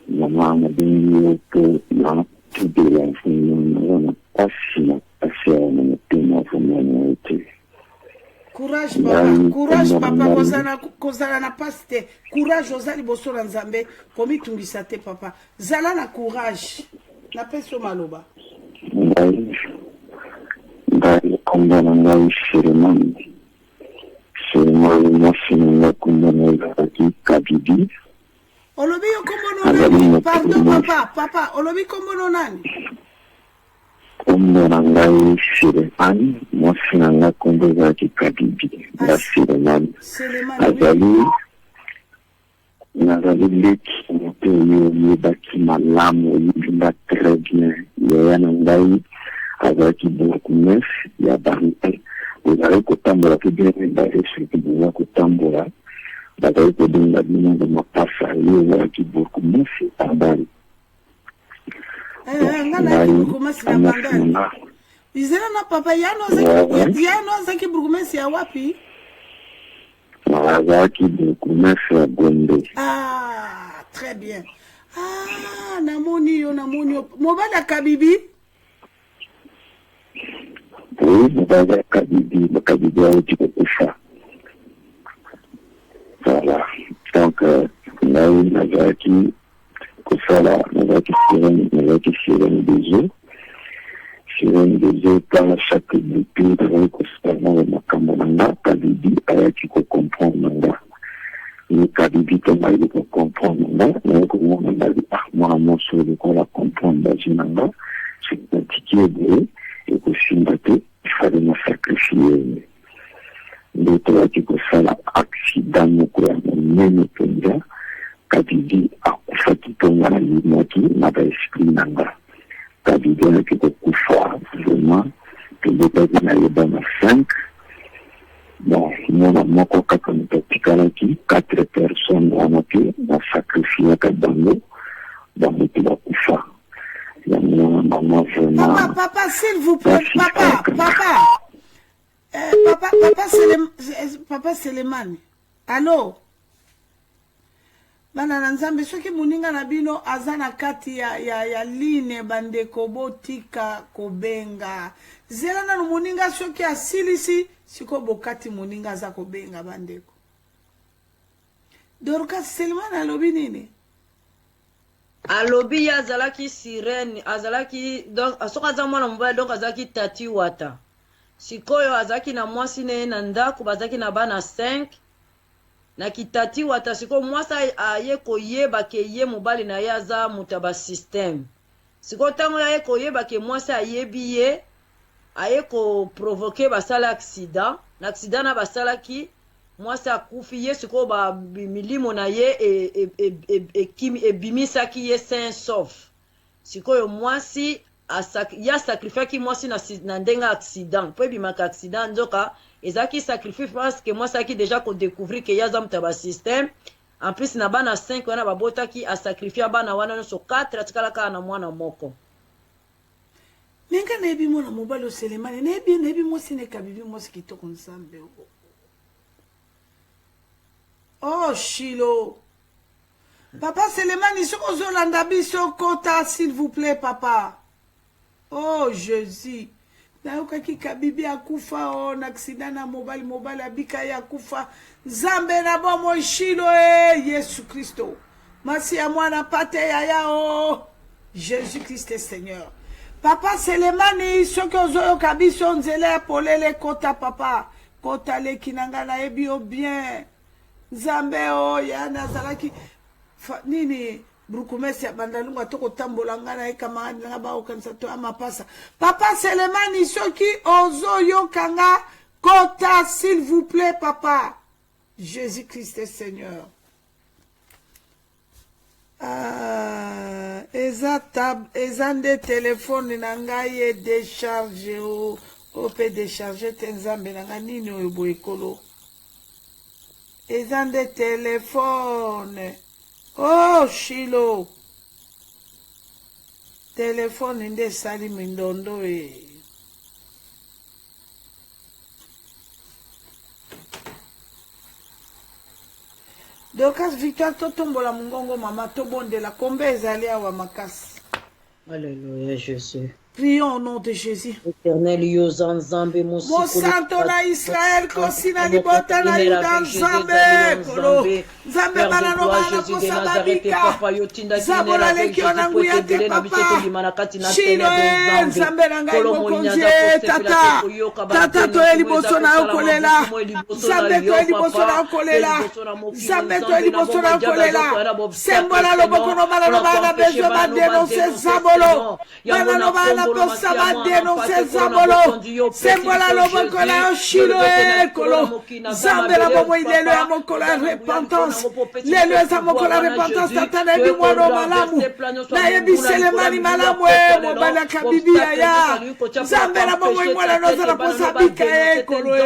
Maman m'a dit que dans tout de l'enfant, on n'a pas fini à faire un témoin pour moi. Courage, papa. Courage, papa. Kozala na paste. Courage, ozali boso na nzambe. Komi tungisate, papa. Zala na courage. Na peso maloba. Ndai kombo na ngai Sheremani. Moi, c'est mon communauté qui Kabibi. Olobi yo kombo nani? Pardon, papa. Olobi kombo nani? Kombo na ngai Sheremani. Moi, c'est mon communauté qui Kabibi. La Sheremani. Azali. nazali leki moto oyo oyebaki malamu oyebinga très bien yaya na ngai azalaki bourgmestre ya Bangui ozali kotambola mpe bien bale soki boza kotambola bazali kobenga bino na mapasa ye ozalaki bourgmestre ya Bangui izela na papa yano azaki bourgmestre ya wapi? azalaki bourgmestre ya Gombe. Ah, très bien. Ah, namoni yo mobala Kabibi? Oui, mobala Kabibi auti kokufa. Voilà. Donc, nazalaki kosala nazalaki sirène des eaux. Sirène des eaux par chaque bouteille nazalaki kosala na makambo na nga Kabibi ayaki kocomprendre na nga. Ni Kabibi tomayeli kocomprendre na nga naye komona ndali mwana moso lokola comprendre bazi na nga soki natiki eboye ekosimba te ifale na sakrifie nde toyaki kosala aksida moko ya monene mpenza Kabibi akufaki ntongo nalimwaki na baesprit na nga Kabibi ayaki kokufa vraiment tobetaki nayeba na 5. Bon, mwana moko kaka mutatikala ki 4 personnes wana pe na sakrifie ka bango te bakufa ya mwana mama vraiment. Papa, s'il vous plaît, Papa Selemani. Allô? Bana na nzambe soki muninga na bino azana kati ya line bandeko botika kobenga. Zela na muninga soki asilisi siko bokati muninga za kobenga bandeko. Dorcas Selemani alobi nini? Alobi ya azalaki sirène, azalaki donc asoka za mwana mobali donc azalaki tati wata. Sikoyo azalaki na mwasi ne na ndako bazalaki na bana 5. Na kitati wata siko mwasa aye koyeba ke ye mobali na ye aza mutaba system. Siko tango aye koyeba ke mwasa ayebi ye aye ko provoquer basala accident. Na accident na basala ki mwasa akufi ye siko ba milimo na ye e bimisa ki ye sain sauf. Siko yo mwasi ya sacrifice ki mwasi na ndenga accident. Po bimaka accident nzoka ezaki sacrifice parce que moi ça qui déjà qu'on découvrir que yaza mutaba système en plus na bana 5 wana babota ki a sacrifier bana wana so 4 atikala ka na mwana moko ninga nebi mwana mobalo Selemani nebi mosi ne Kabibi mosi kitoko nzambe oh Shilo papa Selemani soko zolanda biso kota s'il vous plaît papa oh Jésus nayoka Kabibi akufa na accident na mobali abika ya kufa zambe na bomo Shilo Yesu Kristo masi ya mwana pate ya Jésus Christ Seigneur papa Selemani soki ozoyoka biso nzela polele kota papa kota le kinanga na ebio bien zambe ya nazalaki nini Brukumesi ya bandalunga toko tambola ngana kama nga ba okanisa to amapasa papa Selemani soki ozo yokanga kota s'il vous plaît papa Jésus Christ Seigneur ezande téléphone na ngai décharger o pe décharger tenzambe na nini oyo boekolo ezande téléphone. Oh, Shilo. Téléphone inde sali mindondo Dokas Victoire totombola mungongo mama tobondela kombe ezali awa makasi. Alléluia Jésus. Prions au nom de Jésus. Éternel Yozan Zambe Mon santo na Israël kosina libota na yuda Zambe kolo Zambe banano bana kosababika Zabola lekio na nguya te papa Shino Zambe na ngai mokonze tata to eliboso na okolela Zambe to eliboso na okolela Zambe to eliboso na okolela Sembola loboko no bana bezo ba denoncer Zabolo banano bana ça va dénoncer Zabolo. Sembola loboko na Shilo ekolo. Zambela bomo idelo ya mokolo repentance. repentance. Lelo eza mokola repentance tata na yebi mwana malamu. Na yebi selemani malamu mobala kabibia ya. Nzambe na bongo mwana noza na posa bika ekolo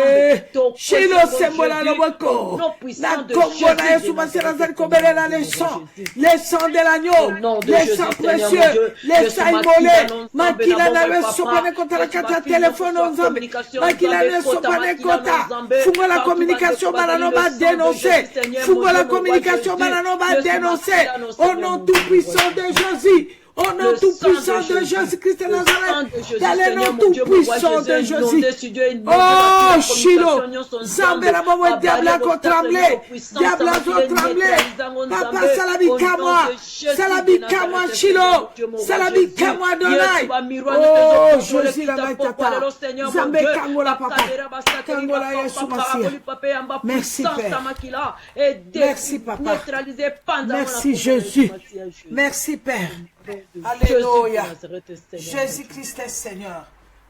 Shilo sembola loboko. Na kombo na Yesu masera zali kobelela les sangs de l'agneau, les sangs précieux, les sangs immolés. Makila na weso pane kota la kata téléphone Nzambe. Makila na weso pane kota. Fungo la communication banano ba dénoncer. Fungo la communication banano ba dénoncer. Au nom tout puissant de Jésus. Au nom tout puissant de Jésus-Christ de Nazareth, dans le nom tout puissant de Jésus. Oh, Shilo, Zambela Bobo, diable a tremblé, diable a tremblé. Papa, salabika moi, Shilo, salabika moi, Donai. Oh, Jésus, la maïtata, Zambé Kangola, papa, Kangola, Yesu Masia. Merci, Père. Merci, papa. Merci, Jésus. Merci, Père. Alléluia. Jésus-Christ est Seigneur.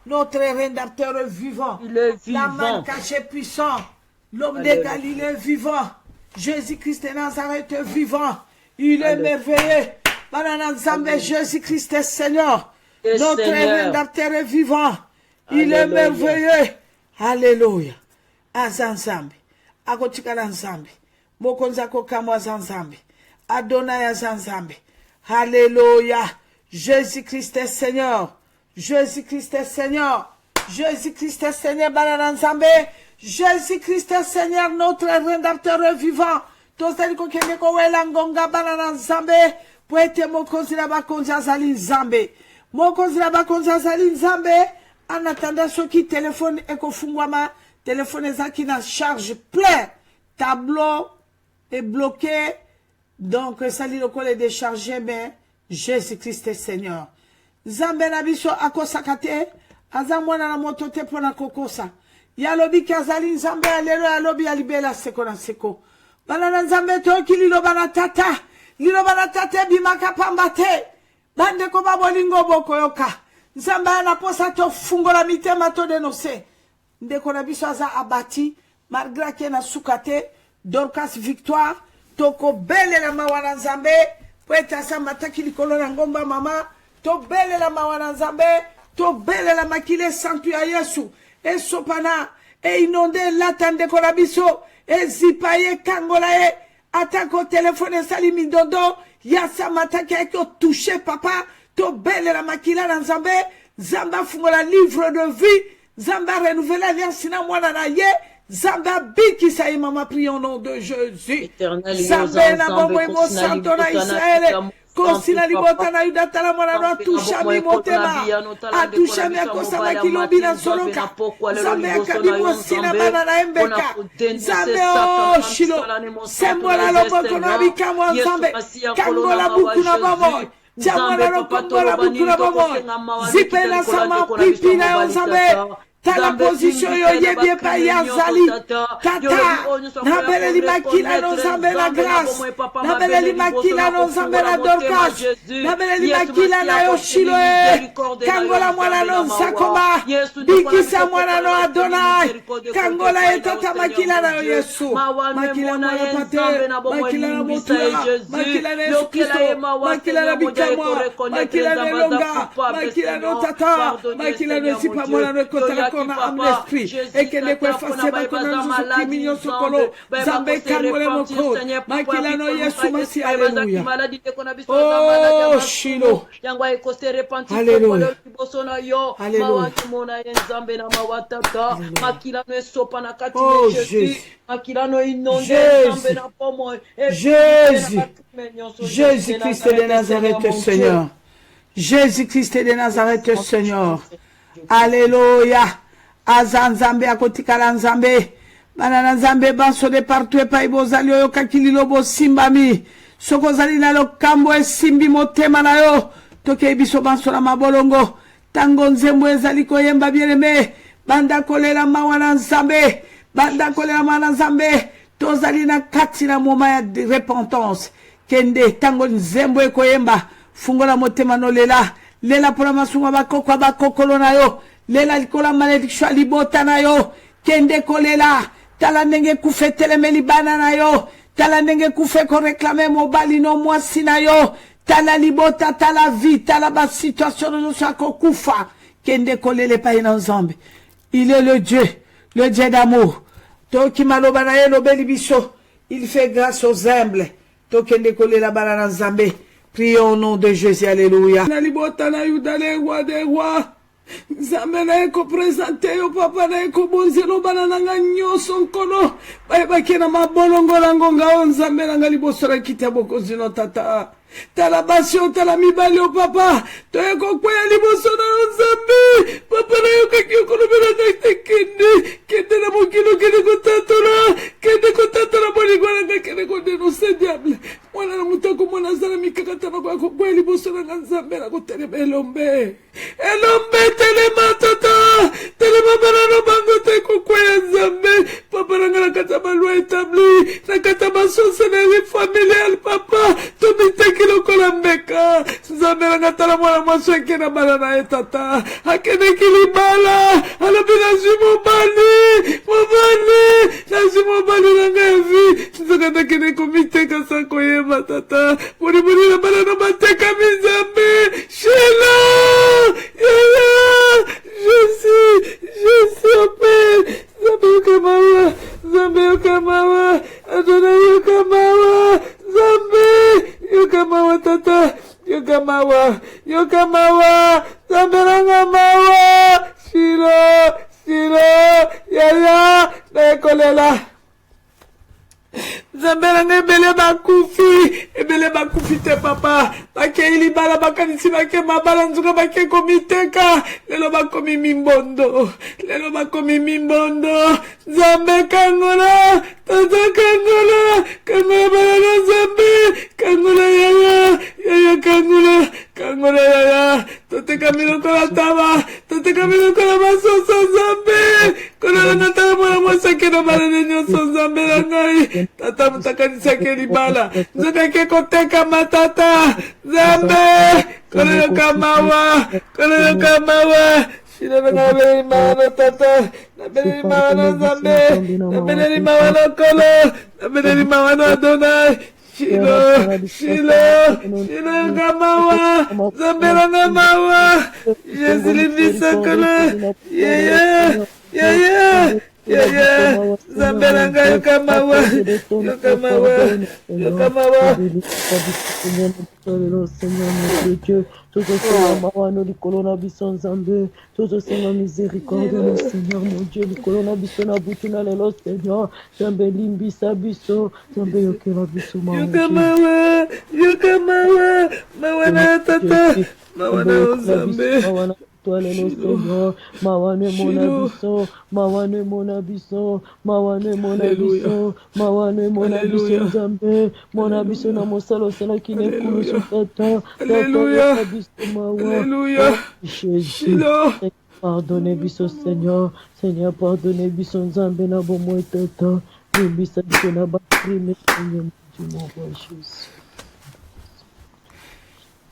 Notre rédempteur est vivant. Il est vivant. La main cachée puissant. L'homme de Galilée vivant. Jésus-Christ de Nazareth est vivant. Il est merveilleux. Banana Nzambe, Jésus-Christ est Seigneur. Notre rédempteur est vivant. Il est merveilleux. Alléluia. Azanzambe. Agotikala Nzambe. Mokonzako kamwa Zanzambe. Adonai Azanzambe. Alléluia. Jésus-Christ est Seigneur. Jésus-Christ est Seigneur. Jésus-Christ est Seigneur. Banananzambe. Jésus-Christ est Seigneur. Notre rédempteur est vivant. Tosaliko keneko welangonga banananzambe. Poete mokonzi la bakonzi azali nzambe. Mokonzi la bakonzi azali nzambe. En attendant ceux qui téléphone et kofungwama. Téléphone qui n'a charge plein. Tableau est bloqué. Donc, ça dit le col est déchargé, mais Jésus-Christ est Seigneur. Zambe na biso akosakate, azamwana na motote pona kokosa. Ya lobi kazali nzambe alelo ya lobi alibela seko na seko. Banana nzambe toki lilo banatata. Lilo banatata bimaka pambate. Bande ko babolingo boko yoka. Nzambe anaposa to fungola mitema to denose. Ndeko na biso aza abati, malgré que na sukate, Dorcas victoire. Toko bele la mawana nzambe, poeta sa mataki likolo na ngomba mama, to bele la mawana nzambe, to bele la makile santu ya Yesu, e sopana, e inonde latande korabiso, e zipaye kangola e, atako telefone sali midondo, yasa mataki eko touche papa, to bele la makila na nzambe, zamba fungola livre de vie, zamba renouvelle alliance na mwana na ye, Zamba biki sa mama prie au nom de Jésus. Zamba na bobo emo santo na Israël. Kosina libota na yudata la mwana no tusha mi motema. Atusha mi akosama kilobi na soloka. Zamba akabimo sina bana na embeka. Zamba o shilo. Sembola loboko na bika mwa nzambe. Kangola buku na bobo. Jamwana no kongola buku na bobo. Zipe na sama pipi na yonzambe. La position yo yebie pa yazali tata nabele li makila no zambe la grâce nabele li makila no zambe la dorcas nabele li makila na yo shiloe kangola mwana no sakoma bikisa mwana no adonai kangola etata makila na yo yesu makila mwana pate makila na motua makila na yesu kristo makila na bikamwa makila na longa makila no tata makila no zipa mwana no kota comme âme d'esprit et que ne peut effacer ma connaissance qui mignon sokolo zambe kangole moko makila no Yesu masi alléluia oh shilo alléluia alléluia oh Jésus Jésus Jésus-Christ de Nazareth Seigneur Jésus-Christ de Nazareth Seigneur alléluia azanzambe akotikala nzambe bana nzambe banso de partout pa ibozali oyo kakililo bo simbami sokozali na lokambo esimbi motema na yo toke biso banso na mabolongo tango nzembo ezali koyemba bieleme banda kolela mawana nzambe banda kolela mawana nzambe tozali na kati na moma ya repentance kende tango nzembo ekoyemba fungola motema no lela lela pona masunga bakoko bakokolo na yo lela likola malédiction libota na yo kende kolela tala ndenge kufetele melibana na yo tala ndenge kufe ko réclamer mobali no mwasi na yo, tala libota, tala vie, tala ba situation no ko kufa, kende kolele pa ina nzambe. Il est le Dieu d'amour. Toki maloba na ye lobeli biso, il fait grâce aux humbles. Tokende kolela bala na nzambe. Prions au nom de Jésus, alléluia. Na libota na yudale roi des rois. Nzambe na eko presente yo papa na eko bonzelo bana nanga nyoso nkono bayebaki na mabolongo na ngonga o nzambe nanga liboso na kiti ya bokonzi no tata tala basi o tala mibali o papa toyeko kweya liboso na yo nzambe papa na yo kaki okolobela ngai kende na mokilo kende kotatola bolingo nanga kende kodenonse diable mwana na mutako mwana azala mikakata na koya kokweya liboso nanga nzambe na kotelema elombe telema tata telema banano bango te kokweya nzambe papa nanga nakata balwa etabli nakata basonseleri familial papa tomiteki lokola mbeka nzambe nanga tala mwana mwasi ake na bala na ye tata akeneki libala alobi nazwi mobali nanga ya vi nzaka nakende komiteka sa koyeba tata boniboni na bala na batekami nzambe shela Je suis Père. Zambe Yokamawa. Adonai Yokamawa. Zambe Yokamawa tata. Yokamawa. Zambe Rangamawa. Shilo. Yaya. Nekolela. Zambelanga ebele bakufi te papa bake ili bala bakanisi bake mabala nzuka bake komiteka lelo bakomi mimbondo Zambe kangola tata kangola bala Zambe kangola yaya kangola yaya tote kamilo kola taba tote kamilo kola masosa Zambe kola natala mwana mwasake na bala nenyoso Zambe langai tata mutakanisa kelibala nzoka ke koteka matata Zambe kola kamawa shina na bele mana tata na bele mana Zambe na bele mana kolo na bele mana Adonai Shilo Gamawa Zambe Gamawa Jésus libisa kolo Zamberanga Yokamawa Seigneur mon Dieu, tout Seigneur Mawano di Colonna Bisson Zambe, tout Seigneur miséricorde, Seigneur mon Dieu, di Colonna Bisson Abutuna lelo Seigneur, Zambe limbisa biso, Zambe Yokela biso Yokamawa, Mawana tata, Mawana Zambe. Lelo Seigneur, mawane mona biso Zambe, mona biso na mosalo sala kine kulu sotata. Alléluia. Jésus. Pardonnez biso Seigneur, pardonnez biso Zambe na bomo tata. Bisa biso na bakrime Seigneur mon roi Jésus.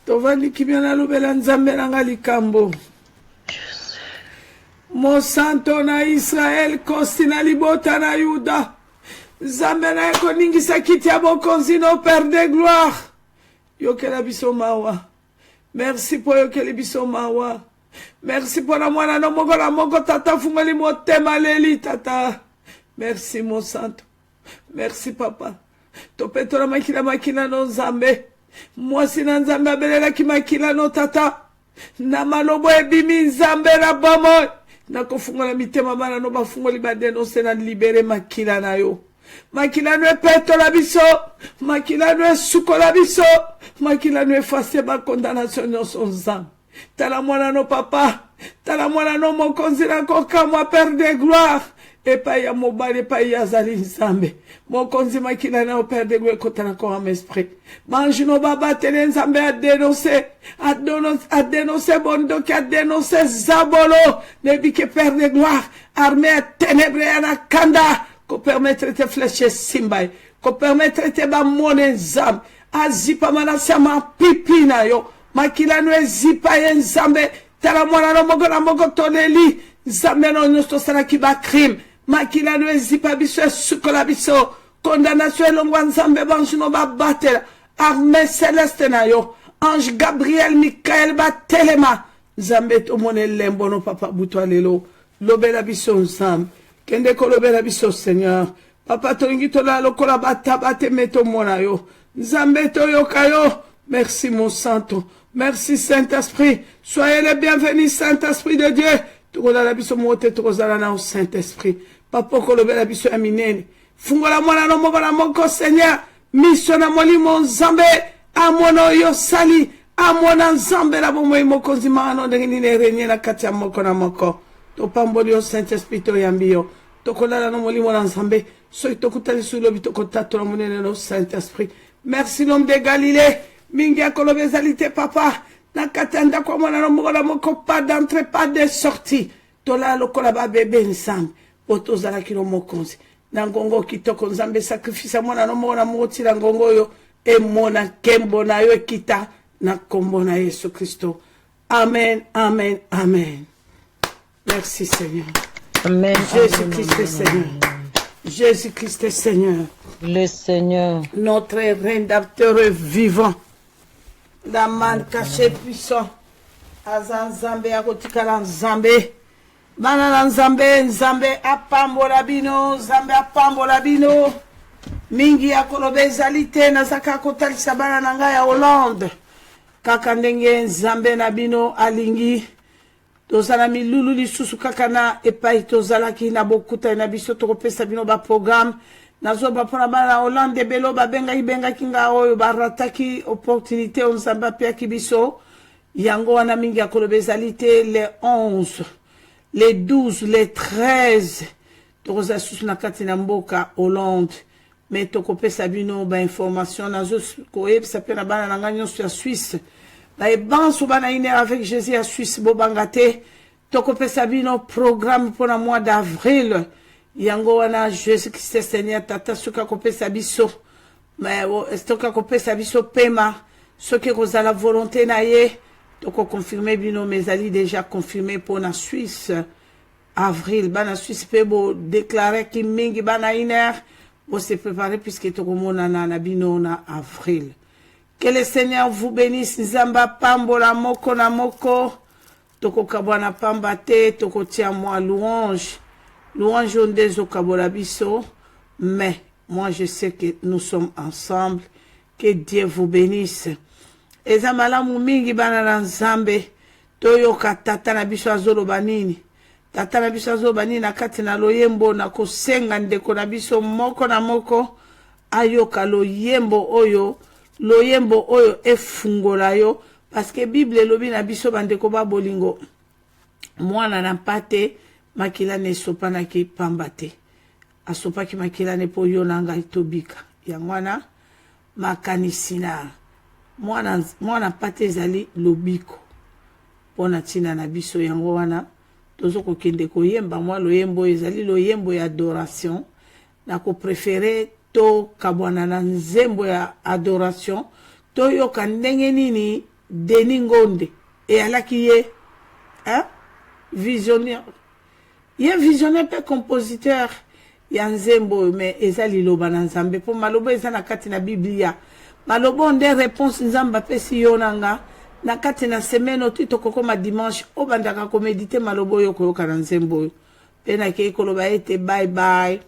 Tovandi kimena lubela Nzambe nanga likambo. Monsanto na Israel kosi na libota na Yuda Nzambe na eko ningisa kiti ya bokonzi no Père de gloire yokela biso mawa. Merci pour yokela biso mawa. Merci pour la mwana no moko tata fungoli motema leli tata. Merci Monsanto. Merci papa. Topetola makila no Nzambe. Mwasi na Nzambe abelela ki makila no tata. Na malobo ebimi Nzambe na bomo. Na kofungola mitema bana no bafungoli badenonse na libere makila na yo. Makila no petola biso, makila no sukola biso, makila no effacer ba condamnation nyonso Nzambe. Tala mwana no papa, tala mwana no mokonzi na kokamwa Père de gloire. Epa ya mobali, epa ya zali Nzambe. Mokonzi makila na Père de gloire kotana ko am esprit. Manji no baba tele Nzambe a dénoncer bondo qui a dénoncé Zabolo. Nebike Père de gloire, armée ténèbres na kanda. Ko permettre te flécher Simbai. Ko permettre te ba mone Nzambe. Azipa manasa ma pipina yo. Makila no zipa ye Nzambe. Tala mwana no mogo toneli. Nzambe no nyosto sana ki ba crime. Makila no zipa biso sukola biso. condamnation elongwa nzambe banjino babatela armée céleste na yo ange Gabriel Michael batelema nzambe tomone lembo no papa butwa lelo lobela biso nzambe kende ko lobela biso Seigneur papa tolingi tola lokola batabate meto mona yo nzambe toyoka yo. Merci mon santo, merci Saint-Esprit, soyez le bienvenu Saint-Esprit de Dieu. Tukola la biso mote tukozala na Saint-Esprit papa ko lobela biso aminene fungola mwana no moko na moko Seigneur mission na molimo nzambe amono yo sali amona nzambe la bomo moko nzima no ndenge ni renye na kati ya moko na moko to pamboli yo Saint-Esprit to yambio tokola na molimo na nzambe so itokutali sulo bitokotatu na monene no Saint-Esprit. Merci l'homme de Galilée mingi akolobezalité papa na katanda kwa mwana no moko na moko pas d'entrée pas de sortie tola lokola ba bebe nzambe potozala kilo mokonzi na ngongo kitoko nzambe sacrifice mwana no moko na moko tila ngongo yo emona kembo na yo ekita na kombo na Yesu Kristo. Amen, amen, amen. Merci Seigneur. Amen. Jésus-Christ est Seigneur. Jésus-Christ est Seigneur. Le Seigneur. Notre rédempteur vivant. La man caché puissant. Azan Zambé akotikala Nzambe. Bana Nzambe, Nzambe apambola bino, Nzambe apambola bino. Mingi akolobe zalite na zaka kotalisa bana nanga ya Hollande. Kaka ndenge Nzambe na bino alingi. Tozala milulu lisusu kaka na epai tozalaki na bokuta na biso tokopesa bino ba programme. Nazo ba pona bana Hollande belo babenga ibenga kinga oyo barataki opportunité on Nzambe pia kibiso. Yango wana mingi akolobe zalite les 11, les 12, les 13. Tokoza susu na kati na mboka Hollande. Mais tokopesa bino ba information nazo koyebisa pe na bana nanga nyonso ya Suisse. Ba ebanso bana ine avec Jésus à Suisse bobangate tokopesa bino programme pour le mois d'avril. Yango wana Jésus Christ Seigneur tata suka kopesa biso. Mais estoka kopesa biso pema soki kozala volonté na ye toko confirmer bino mes alliés déjà confirmé pour la Suisse avril bana Suisse pe bo déclarer ki mingi bana iner bo se préparer puisque toko mona na bino na avril. Que le Seigneur vous bénisse. Nzamba pambola moko na moko. Toko kabwana pamba te. Toko tia moi louange. Louange ondezo kabola biso. Mais moi je sais que nous sommes ensemble. Que Dieu vous bénisse. Eza malamu mingi bana na Nzambe. Toyoka tata na biso azolo banini. Tata na biso azolo banini na kati na loyembo na kosenga ndeko na biso moko na moko. Ayoka loyembo oyo. Loyembo oyo efungola yo parce que Bible lobi na biso bandeko ba bolingo mwana na pate makila ne sopa na ki pambate asopa ki makila ne po yo nanga itobika ya mwana makanisina mwana pate zali lobiko pona tina na biso yango wana tozo ko kende ko yemba mwa loyembo ezali loyembo ya adoration na ko préférer to kabwana na nzembo ya adoration to yoka ndenge nini Denis Ngonde e alaki ye visionnaire ye visionnaire pe compositeur ya nzembo mais ezali loba na Nzambe po malobo eza na kati na Biblia malobo nde réponse Nzamba pesi yo nanga na kati na semaine otito kokoma dimanche obandaka ko méditer malobo yo koyoka na nzembo pe na ke koloba ete bye bye.